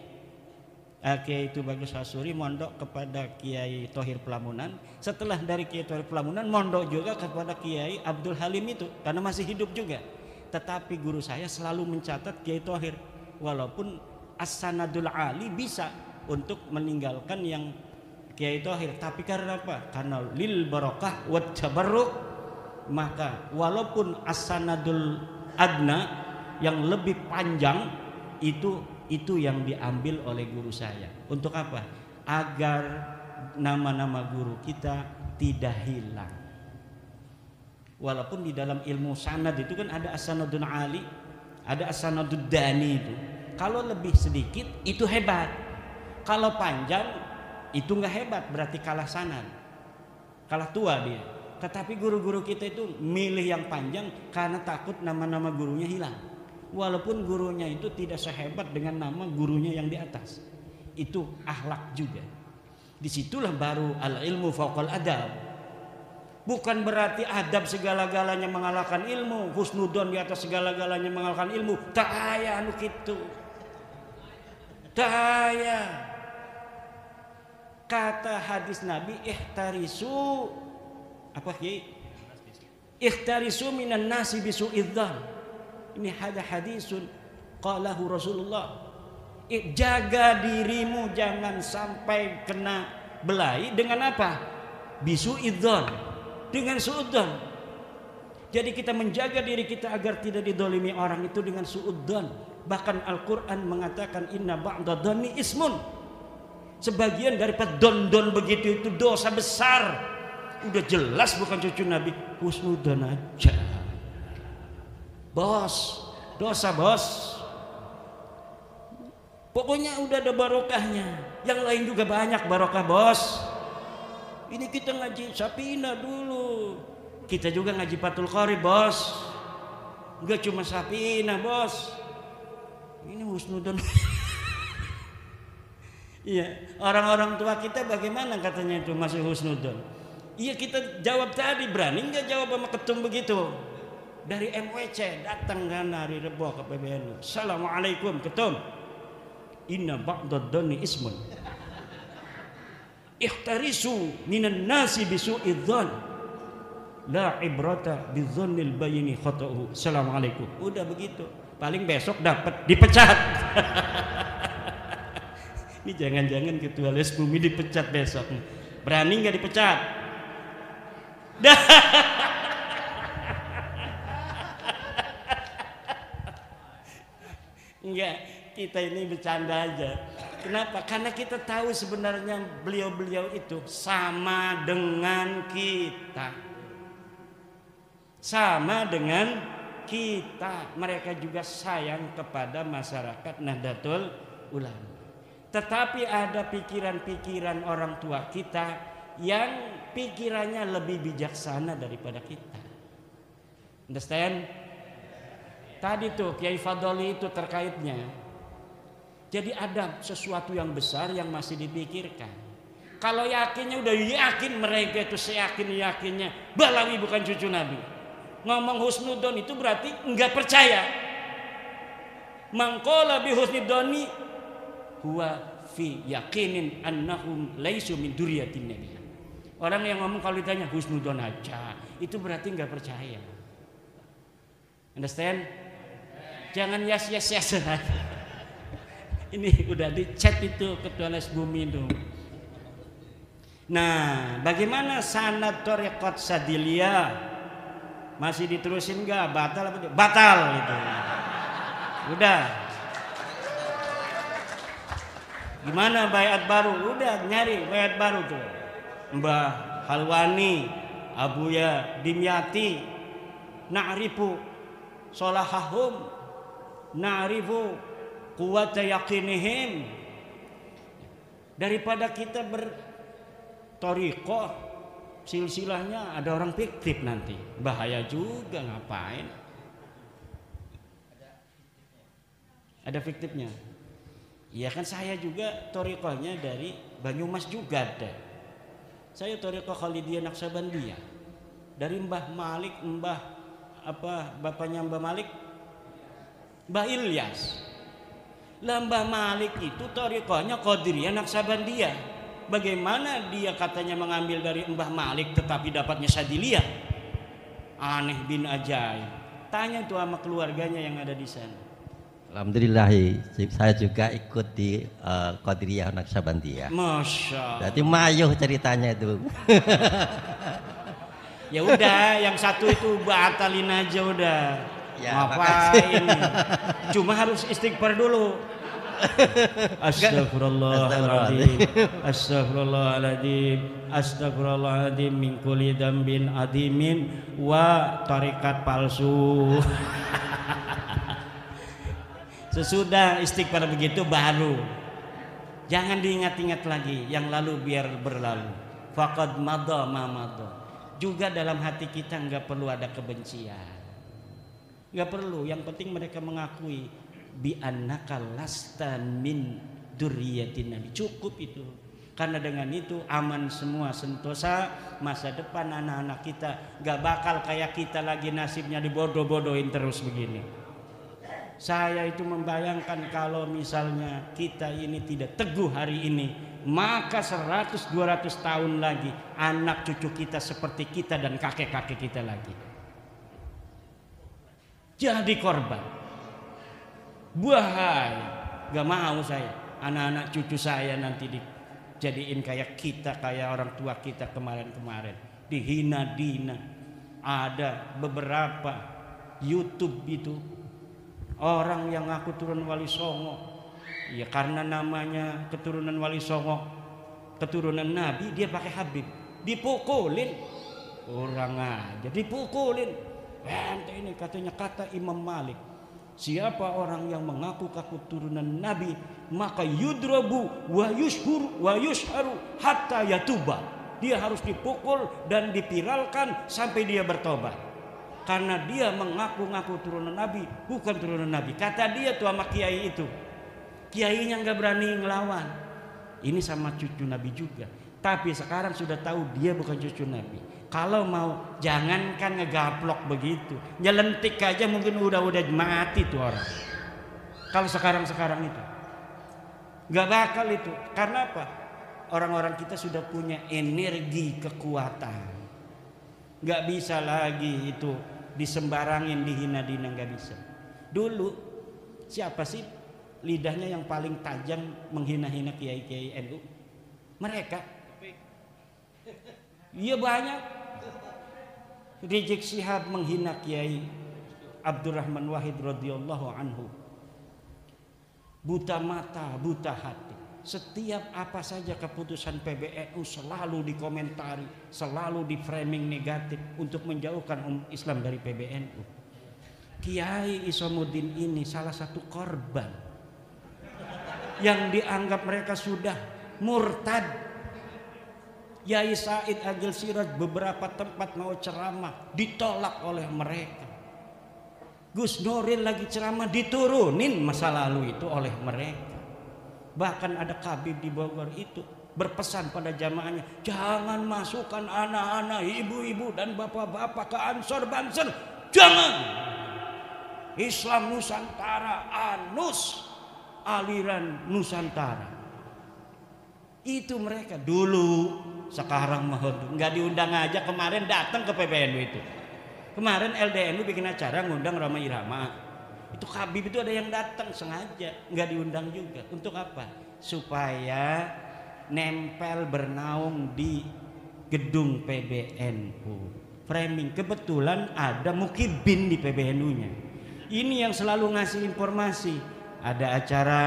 Tubagus Hasuri, mondok kepada Kiai Thohir Pelamunan. Setelah dari Kiai Thohir Pelamunan, mondok juga kepada Kiai Abdul Halim itu karena masih hidup juga. Tetapi guru saya selalu mencatat Kiai Thohir, walaupun as-sanadul ali bisa untuk meninggalkan yang Kiai Thohir, tapi karena apa? Karena lil barokah wat tabarruk, maka walaupun as-sanadul adna yang lebih panjang itu yang diambil oleh guru saya. Untuk apa? Agar nama-nama guru kita tidak hilang. Walaupun di dalam ilmu sanad itu kan ada as-sanadun ali, ada as-sanadud dani itu. Kalau lebih sedikit itu hebat, kalau panjang itu nggak hebat, berarti kalah sanad, kalah tua dia. Tetapi guru-guru kita itu milih yang panjang karena takut nama-nama gurunya hilang, walaupun gurunya itu tidak sehebat dengan nama gurunya yang di atas. Itu akhlak juga. Disitulah baru al-ilmu fauqal adab. Bukan berarti adab segala-galanya mengalahkan ilmu, husnudon di atas segala-galanya mengalahkan ilmu. Tak aya anu kitu. Daya kata hadis Nabi, ihtarisu apa Kiai? Ihtarisu minan nasi bisu'idzan. Ini hadisun qalahu Rasulullah. Jaga dirimu jangan sampai kena belai dengan apa? Bisu'idzan, dengan suudzon. Jadi kita menjaga diri kita agar tidak didolimi orang itu dengan suudzon. Bahkan Al-Quran mengatakan inna ba'da dhanni ismun. Sebagian daripada don begitu itu dosa besar. Udah jelas bukan cucu Nabi, husnudzon aja. Bos, dosa bos. Pokoknya udah ada barokahnya. Yang lain juga banyak barokah bos. Ini kita ngaji Sapina dulu. Kita juga ngaji Fathul Qorib bos. Enggak cuma Sapina bos. Ini husnudon. Iya, orang-orang tua kita bagaimana katanya itu masih husnudon. Iya, kita jawab tadi, berani nggak jawab sama ketum begitu? Dari MWC datang kan hari Rebo ke PBNU. Assalamualaikum ketum. Inna ba'dad dhanni ismun. Ikhtarisu minan nasi bisu'idzan. La ibrata bidzannil bayini khata'uhu. Assalamualaikum. Udah begitu. Paling besok dapat dipecat. Ini jangan-jangan ketua les bumi dipecat besok. Berani nggak dipecat? Enggak, kita ini bercanda aja. Kenapa? Karena kita tahu sebenarnya beliau-beliau itu sama dengan kita. Sama dengan kita, mereka juga sayang kepada masyarakat Nahdlatul Ulama. Tetapi ada pikiran-pikiran orang tua kita yang pikirannya lebih bijaksana daripada kita. Understand? Tadi tuh Kiai Fadoli itu terkaitnya. Jadi ada sesuatu yang besar yang masih dipikirkan. Kalau yakinnya udah yakin mereka itu seyakin-yakinnya Balawi bukan cucu Nabi. Ngomong husnudon itu berarti enggak percaya. Mangqala bi husnudoni huwa fi yakinin annahum laisu min dzurriyyatin nabi. Orang yang ngomong kalau ditanya husnudon aja, itu berarti enggak percaya. Understand? Jangan yes. Ini udah di chat itu ketua les bumi itu. Nah, bagaimana sanad thariqat sadiliyah? Masih diterusin nggak? Batal apa? Batal itu. Udah. Gimana bayat baru? Udah nyari bayat baru tuh. Mbah Halwani, Abuya Dimyati, na'rifu solahahum, na'rifu quwwata yaqinihim. Daripada kita berthariqah silsilahnya ada orang fiktif nanti, bahaya juga, ngapain? Ada fiktifnya. Iya kan, saya juga thariqahnya dari Banyumas juga ada. Saya thariqah Khalidiyah Naksabandiyah. Dari Mbah Malik, bapaknya Mbah Malik, Mbah Ilyas. Lah Mbah Malik itu thariqahnya Qadiriyah Naksabandiyah. Bagaimana dia katanya mengambil dari Mbah Malik tetapi dapatnya Sadiliyah? Aneh bin ajaib. Tanya tuh sama keluarganya yang ada di sana. Alhamdulillah, saya juga ikut di Qadiriyah Naksabandiyah. Masya Allah. Berarti mayuh ceritanya itu. Ya udah, yang satu itu batalin aja udah. Ya, ngapain? Cuma harus istighfar dulu. Astagfirullahaladzim, astagfirullahaladzim, astagfirullahaladzim min kulli dzambin adimin wa tarikat palsu. Sesudah istighfar begitu baru. Jangan diingat-ingat lagi yang lalu, biar berlalu. Faqad madha ma madha. Juga dalam hati kita nggak perlu ada kebencian. Nggak perlu, yang penting mereka mengakui bi annaka lasta min dzurriyyatin nabi. Cukup itu. Karena dengan itu aman semua, sentosa masa depan anak-anak kita. Nggak bakal kayak kita lagi nasibnya dibodoh-bodohin terus begini. Saya itu membayangkan kalau misalnya kita ini tidak teguh hari ini, maka 100-200 tahun lagi anak cucu kita seperti kita dan kakek-kakek kita lagi. Jadi korban. Bahaya. Gak mau saya anak-anak cucu saya nanti dijadiin kayak kita, kayak orang tua kita kemarin-kemarin. Dihina-dina. Ada beberapa YouTube itu orang yang ngaku turun Wali Songo, ya karena namanya keturunan Wali Songo, keturunan Nabi, dia pakai Habib, dipukulin orang aja, dipukulin. Ente ini katanya, kata Imam Malik, siapa orang yang mengaku turunan Nabi, maka yudrabu wa yushharu hatta yatuba. Dia harus dipukul dan dipiralkan sampai dia bertobat. Karena dia mengaku-ngaku turunan Nabi, bukan turunan Nabi. Kata dia tuh sama kiai itu. Kiainya nggak berani ngelawan. Ini sama cucu Nabi juga. Tapi sekarang sudah tahu dia bukan cucu Nabi. Kalau mau, jangankan ngegaplok begitu, nyelentik aja mungkin udah mati tuh orang. Kalau sekarang itu nggak bakal itu. Karena apa? Orang-orang kita sudah punya energi kekuatan. Nggak bisa lagi itu disembarangin, dihina-dina, nggak bisa. Dulu siapa sih lidahnya yang paling tajam menghina-hina kiai-kiai NU? Mereka. Iya banyak. Rizik Syihab menghina Kiai Abdurrahman Wahid radhiyallahu anhu. Buta mata, buta hati. Setiap apa saja keputusan PBNU selalu dikomentari, selalu di framing negatif untuk menjauhkan Islam dari PBNU. Kiai Isamuddin ini salah satu korban yang dianggap mereka sudah murtad. Yai Said Agil Siraj beberapa tempat mau ceramah ditolak oleh mereka. Gus Nuril lagi ceramah diturunin masa lalu itu oleh mereka. Bahkan ada Kabib di Bogor itu berpesan pada jamaahnya, jangan masukkan anak-anak, ibu-ibu dan bapak-bapak ke Ansor Banser. Jangan. Islam Nusantara, ANUS, aliran Nusantara. Itu mereka dulu. Sekarang mah nggak diundang aja. Kemarin datang ke PBNU itu. Kemarin LDNU bikin acara ngundang Roma Irama. Itu Habib itu ada yang datang sengaja, nggak diundang juga. Untuk apa? Supaya nempel bernaung di gedung PBNU. framing. Kebetulan ada Mukibin di PBNU-nya. Ini yang selalu ngasih informasi. Ada acara,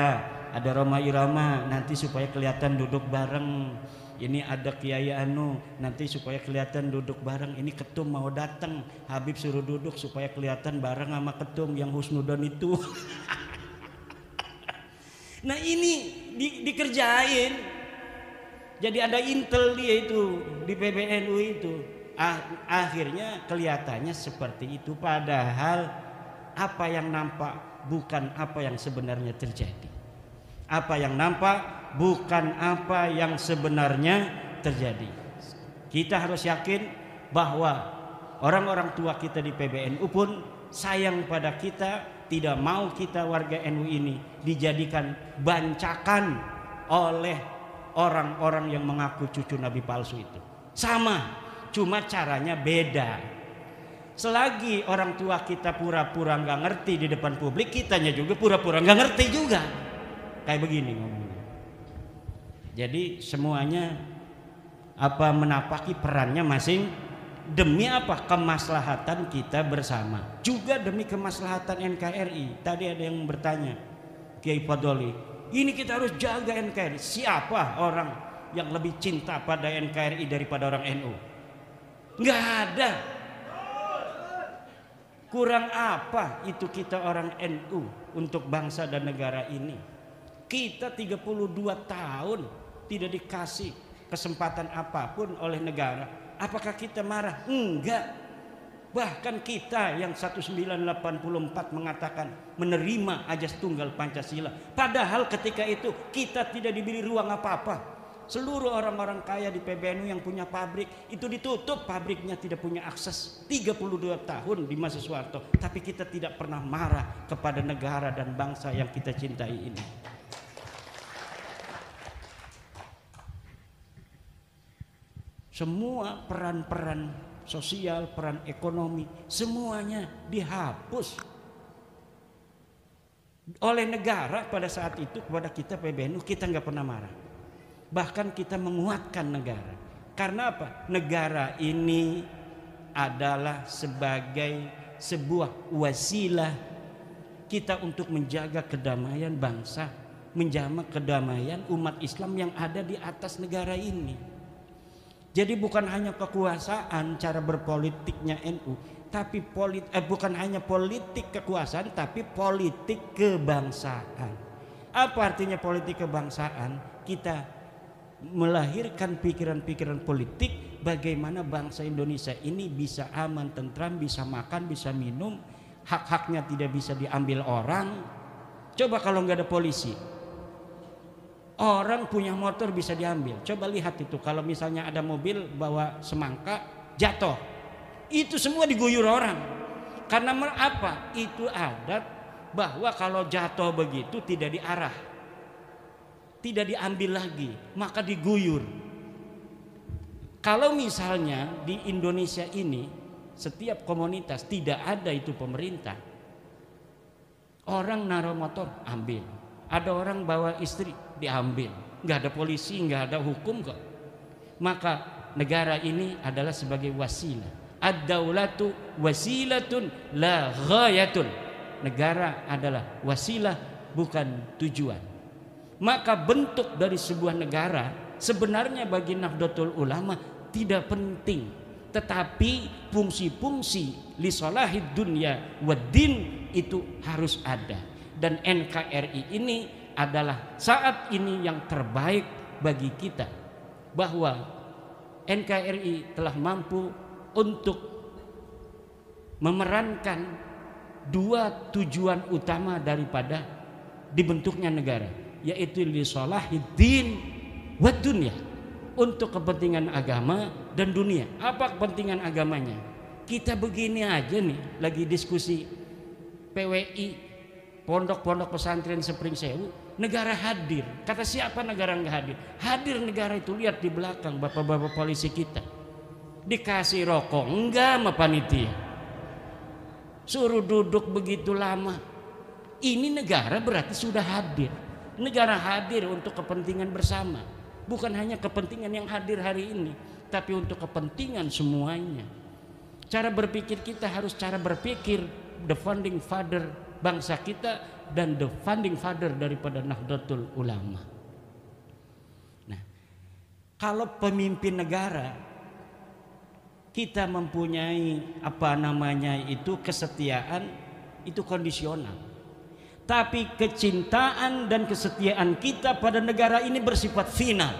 ada Roma Irama, nanti supaya kelihatan duduk bareng. Ini ada Kiai Anu, nanti supaya kelihatan duduk bareng. Ini ketum mau datang, Habib suruh duduk supaya kelihatan bareng sama ketum yang husnudon itu. Nah ini dikerjain. Jadi ada intel dia itu di PBNU itu. Akhirnya kelihatannya seperti itu. Padahal apa yang nampak bukan apa yang sebenarnya terjadi. Apa yang nampak bukan apa yang sebenarnya terjadi. Kita harus yakin bahwa orang-orang tua kita di PBNU pun sayang pada kita, tidak mau kita warga NU ini dijadikan bancakan oleh orang-orang yang mengaku cucu Nabi palsu itu. Sama, cuma caranya beda. Selagi orang tua kita pura-pura nggak ngerti di depan publik, kitanya juga pura-pura nggak ngerti juga. Kayak begini ngomongnya. Jadi semuanya apa menapaki perannya masing demi apa? Kemaslahatan kita bersama. Juga demi kemaslahatan NKRI. Tadi ada yang bertanya, Kiai Fadoli, ini kita harus jaga NKRI. Siapa orang yang lebih cinta pada NKRI daripada orang NU? Nggak ada. Kurang apa itu kita orang NU untuk bangsa dan negara ini? Kita 32 tahun tidak dikasih kesempatan apapun oleh negara. Apakah kita marah? Enggak. Bahkan kita yang 1984 mengatakan menerima Ajas Tunggal Pancasila. Padahal ketika itu kita tidak diberi ruang apa-apa. Seluruh orang-orang kaya di PBNU yang punya pabrik itu ditutup, pabriknya tidak punya akses. 32 tahun di masa Soeharto. Tapi kita tidak pernah marah kepada negara dan bangsa yang kita cintai ini. Semua peran-peran sosial, peran ekonomi, semuanya dihapus oleh negara pada saat itu kepada kita PBNU. Kita nggak pernah marah, bahkan kita menguatkan negara. Karena apa? Negara ini adalah sebagai sebuah wasilah kita untuk menjaga kedamaian bangsa, menjaga kedamaian umat Islam yang ada di atas negara ini. Jadi bukan hanya kekuasaan cara berpolitiknya NU, tapi bukan hanya politik kekuasaan, tapi politik kebangsaan. Apa artinya politik kebangsaan? Kita melahirkan pikiran-pikiran politik bagaimana bangsa Indonesia ini bisa aman, tentram, bisa makan, bisa minum, hak-haknya tidak bisa diambil orang. Coba kalau nggak ada polisi, orang punya motor bisa diambil. Coba lihat itu, kalau misalnya ada mobil bawa semangka jatuh, itu semua diguyur orang. Karena apa? Itu adat bahwa kalau jatuh begitu tidak diarah, tidak diambil lagi, maka diguyur. Kalau misalnya di Indonesia ini setiap komunitas tidak ada itu pemerintah, orang naruh motor ambil, ada orang bawa istri diambil, nggak ada polisi, nggak ada hukum kok. Maka negara ini adalah sebagai wasilah. Ad-daulatu wasilatun la ghayatun. Negara adalah wasilah, bukan tujuan. Maka bentuk dari sebuah negara sebenarnya bagi Nahdlatul Ulama tidak penting, tetapi fungsi-fungsi li sholahid dunya wad din itu harus ada. Dan NKRI ini adalah saat ini yang terbaik bagi kita, bahwa NKRI telah mampu untuk memerankan dua tujuan utama daripada dibentuknya negara, yaitu li sholahiddin wa dunya, untuk kepentingan agama dan dunia. Apa kepentingan agamanya? Kita begini aja nih lagi diskusi PWI, pondok-pondok pesantren Sepring Sewu, negara hadir. Kata siapa negara nggak hadir? Hadir negara itu. Lihat di belakang bapak-bapak polisi kita, dikasih rokok enggak sama panitia, suruh duduk begitu lama. Ini negara berarti sudah hadir. Negara hadir untuk kepentingan bersama, bukan hanya kepentingan yang hadir hari ini, tapi untuk kepentingan semuanya. Cara berpikir kita harus cara berpikir the founding father bangsa kita dan the founding father daripada Nahdlatul Ulama. Nah, kalau pemimpin negara kita mempunyai kesetiaan itu kondisional. Tapi kecintaan dan kesetiaan kita pada negara ini bersifat final.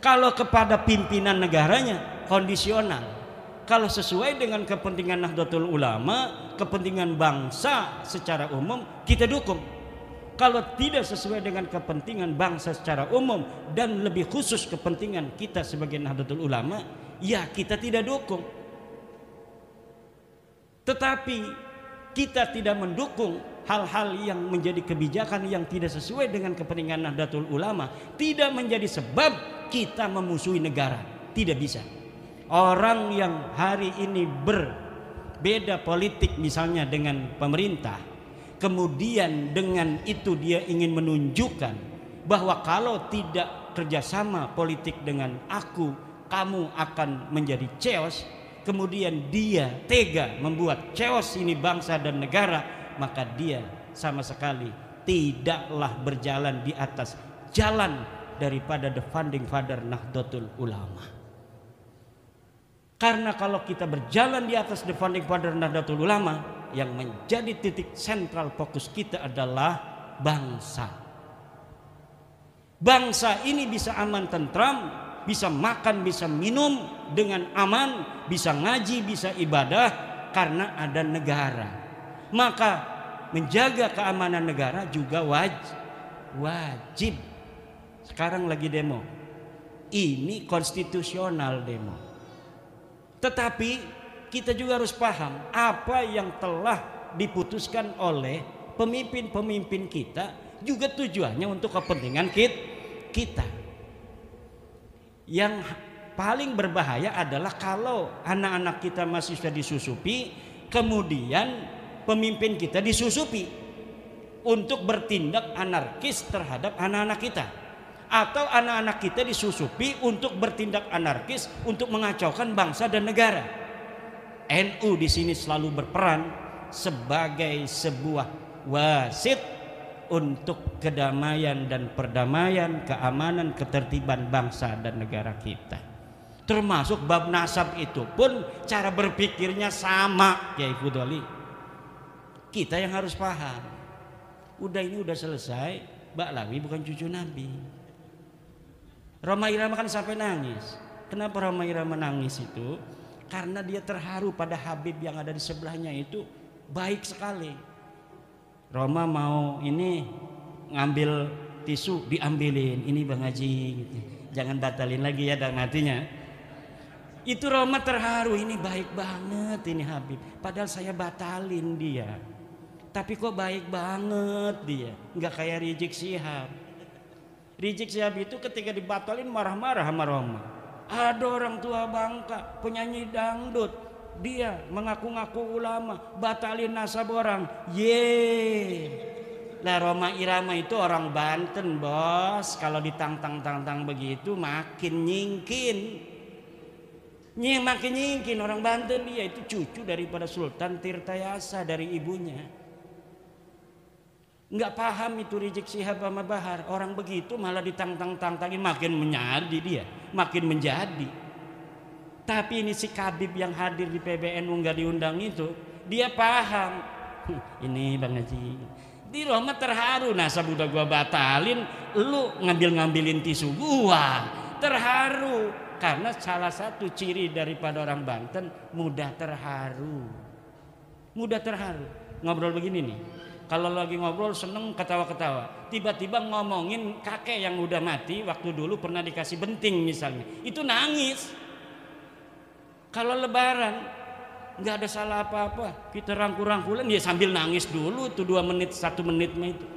Kalau kepada pimpinan negaranya kondisional. Kalau sesuai dengan kepentingan Nahdlatul Ulama, kepentingan bangsa secara umum, kita dukung. Kalau tidak sesuai dengan kepentingan bangsa secara umum dan lebih khusus kepentingan kita sebagai Nahdlatul Ulama, ya kita tidak dukung. Tetapi kita tidak mendukung hal-hal yang menjadi kebijakan yang tidak sesuai dengan kepentingan Nahdlatul Ulama, tidak menjadi sebab kita memusuhi negara. Tidak bisa. Orang yang hari ini berbeda politik misalnya dengan pemerintah, kemudian dengan itu dia ingin menunjukkan bahwa kalau tidak kerjasama politik dengan aku, kamu akan menjadi chaos, kemudian dia tega membuat chaos ini bangsa dan negara, maka dia sama sekali tidaklah berjalan di atas jalan daripada the founding father Nahdlatul Ulama. Karena kalau kita berjalan di atas the founding father Nahdlatul Ulama, yang menjadi titik sentral fokus kita adalah bangsa. Bangsa ini bisa aman tentram, bisa makan, bisa minum dengan aman, bisa ngaji, bisa ibadah karena ada negara. Maka menjaga keamanan negara juga wajib. Sekarang lagi demo. Ini konstitusional demo. Tetapi kita juga harus paham apa yang telah diputuskan oleh pemimpin-pemimpin kita juga tujuannya untuk kepentingan kita. Yang paling berbahaya adalah kalau anak-anak kita masih sudah disusupi, kemudian pemimpin kita disusupi untuk bertindak anarkis terhadap anak-anak kita. Atau anak-anak kita disusupi untuk bertindak anarkis untuk mengacaukan bangsa dan negara. NU di sini selalu berperan sebagai sebuah wasit untuk kedamaian dan perdamaian, keamanan, ketertiban bangsa dan negara kita. Termasuk bab nasab itu pun cara berpikirnya sama, Kiai Fudoli. Kita yang harus paham. Ini udah selesai, Mbak Lawi bukan cucu Nabi. Rhoma Irama kan sampai nangis. Kenapa Rhoma Irama nangis itu? Karena dia terharu pada Habib yang ada di sebelahnya itu baik sekali. Rhoma mau ini ngambil tisu, diambilin. Ini Bang Haji gitu. Jangan batalin lagi ya dalam hatinya. Itu Rhoma terharu, ini baik banget ini Habib. Padahal saya batalin dia. Tapi kok baik banget dia. Enggak kayak Rizik Syihab. Rizik Syihab itu ketika dibatalin marah-marah sama Rhoma. Ada orang tua Bangka, penyanyi dangdut, dia mengaku-ngaku ulama, batalin nasab orang. Lah Rhoma Irama itu orang Banten, Bos. Kalau ditantang-tantang begitu makin nyingkin. Makin nyingkin orang Banten, dia itu cucu daripada Sultan Tirtayasa dari ibunya. Nggak paham itu Rizik Syihab sama Bahar. Orang begitu malah ditantang-tantangin, makin menjadi dia, makin menjadi. Tapi ini si Kabib yang hadir di PBNU nggak diundang itu, dia paham. Ini Bang Haji, di Rhoma terharu, nasab udah gua batalin, lu ngambilin tisu gua. Terharu karena salah satu ciri daripada orang Banten mudah terharu. Mudah terharu. Ngobrol begini nih. Kalau lagi ngobrol seneng ketawa-ketawa, tiba-tiba ngomongin kakek yang udah mati waktu dulu pernah dikasih benting misalnya, itu nangis. Kalau lebaran nggak ada salah apa-apa, kita rangkul-rangkulan dia sambil nangis dulu tuh 2 menit 1 menit mah itu.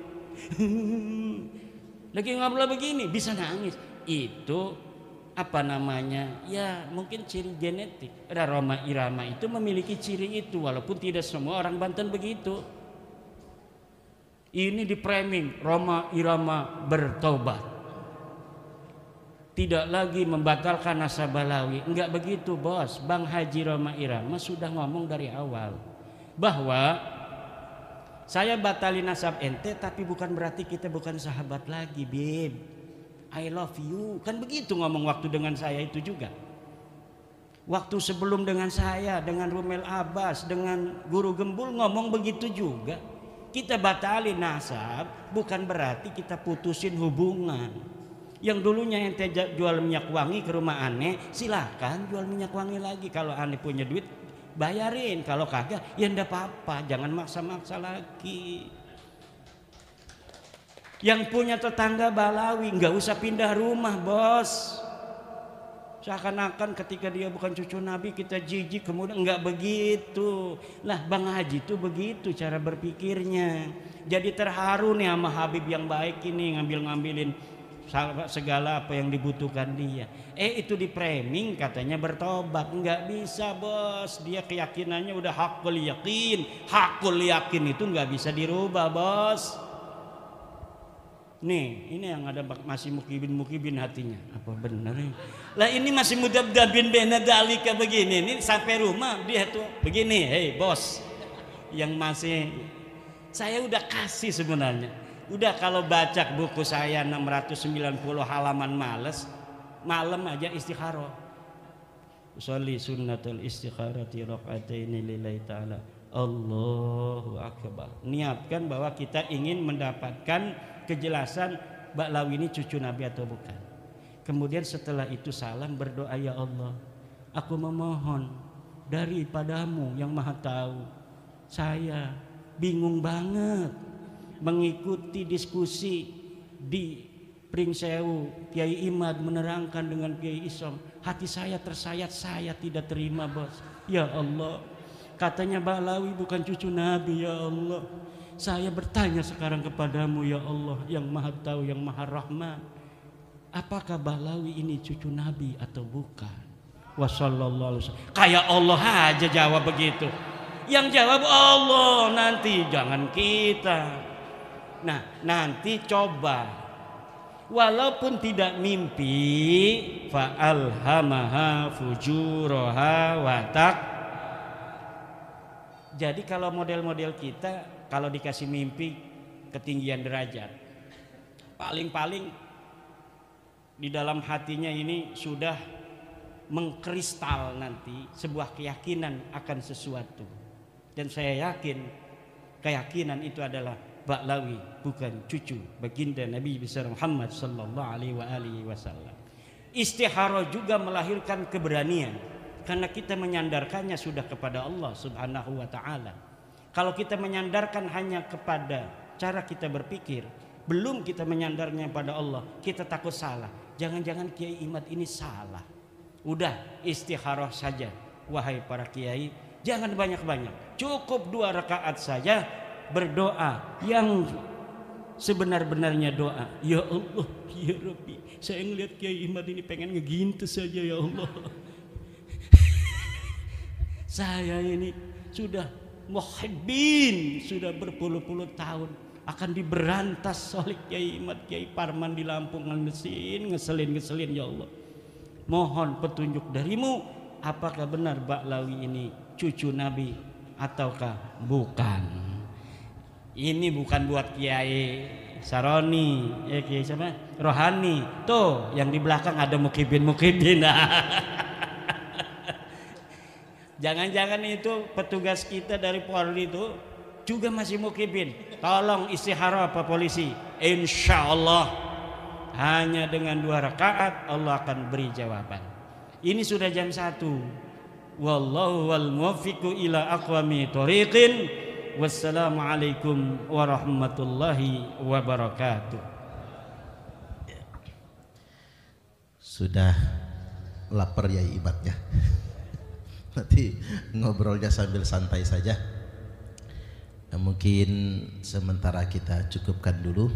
Lagi ngobrol begini bisa nangis. Itu apa namanya? Ya mungkin ciri genetik. Rhoma Irama itu memiliki ciri itu walaupun tidak semua orang Banten begitu. Ini di framing Rhoma Irama bertobat. tidak lagi membatalkan nasab Balawi. Enggak begitu bos. Bang Haji Roma Irama sudah ngomong dari awal bahwa saya batalin nasab ente, tapi bukan berarti kita bukan sahabat lagi, Bib. I love you. Kan begitu ngomong waktu dengan saya itu juga. Waktu sebelum dengan saya, dengan Rumel Abbas, dengan Guru Gembul ngomong begitu juga. Kita batalin nasab bukan berarti kita putusin hubungan. Yang dulunya ente jual minyak wangi ke rumah aneh, silakan jual minyak wangi lagi. Kalau aneh punya duit bayarin, kalau kagak ya ndak apa-apa, jangan maksa-maksa lagi. Yang punya tetangga Balawi nggak usah pindah rumah bos. Seakan-akan ketika dia bukan cucu Nabi kita jijik, kemudian nggak begitu. Lah Bang Haji itu begitu cara berpikirnya. Jadi terharu nih sama Habib yang baik ini ngambilin segala apa yang dibutuhkan dia. Itu di framing katanya bertobat. Nggak bisa bos, dia keyakinannya udah hakul yakin. Hakul yakin itu nggak bisa dirubah bos. Nih ini yang ada masih mukibin hatinya. Apa benar ya? Lah ini masih mudabdabin bena dalika begini. Ini sampai rumah dia tuh begini. Hei bos, yang masih saya udah kasih sebenarnya. Udah kalau baca buku saya 690 halaman males, malam aja istikharah. Usolli sunnatul istikharati raq'ataini lillahi ta'ala. Allahu akbar. Niatkan bahwa kita ingin mendapatkan kejelasan Ba'lawi ini cucu Nabi atau bukan. Kemudian setelah itu salam berdoa, ya Allah, aku memohon daripadamu yang maha tahu. Saya bingung banget mengikuti diskusi di Pringsewu, Kiai Imad menerangkan dengan Kiai Isom. Hati saya tersayat, saya tidak terima bos. Ya Allah, katanya Ba'lawi bukan cucu Nabi. Ya Allah, saya bertanya sekarang kepadamu ya Allah yang maha tahu, yang maha rahman, apakah Ba'lawi ini cucu Nabi atau bukan? Wassallallahu alaihi wasallam. Kayak Allah aja jawab begitu. Yang jawab Allah, nanti jangan kita. Nah nanti coba, walaupun tidak mimpi, fa'alhamaha fujuraha watak. Jadi kalau model-model kita kalau dikasih mimpi ketinggian derajat, paling-paling di dalam hatinya ini sudah mengkristal nanti sebuah keyakinan akan sesuatu. Dan saya yakin keyakinan itu adalah Ba'lawi bukan cucu baginda Nabi besar Muhammad sallallahu alaihi wasallam. Istikharah juga melahirkan keberanian karena kita menyandarkannya sudah kepada Allah Subhanahu wa taala. Kalau kita menyandarkan hanya kepada cara kita berpikir, belum kita menyandarnya pada Allah, kita takut salah. Jangan-jangan Kiai Imad ini salah. Udah istikharah saja wahai para kiai, jangan banyak-banyak. Cukup 2 rakaat saja berdoa yang sebenar-benarnya doa. Ya Allah, ya Rabbi, saya ngelihat Kiai Imad ini pengen ngegintes saja ya Allah. Saya ini sudah muhibbin, sudah berpuluh-puluh tahun akan diberantas oleh Kiai Imad, Kiai Parman di Lampung, ngeselin ya Allah. Mohon petunjuk darimu, apakah benar Ba'lawi ini cucu Nabi ataukah bukan? Ini bukan buat Kiai Saroni, Kiai siapa? Rohani. Tuh yang di belakang ada mukibin. Jangan-jangan itu petugas kita dari Polri itu juga masih mukibin. Tolong istikharah Pak Polisi. Insya Allah hanya dengan 2 rakaat Allah akan beri jawaban. Ini sudah jam 1. Wallahu wal muwaffiqu ila aqwami thoriqin. Wassalamualaikum warahmatullahi wabarakatuh. Sudah lapar ya ibadnya. Nanti ngobrolnya sambil santai saja. Mungkin sementara kita cukupkan dulu.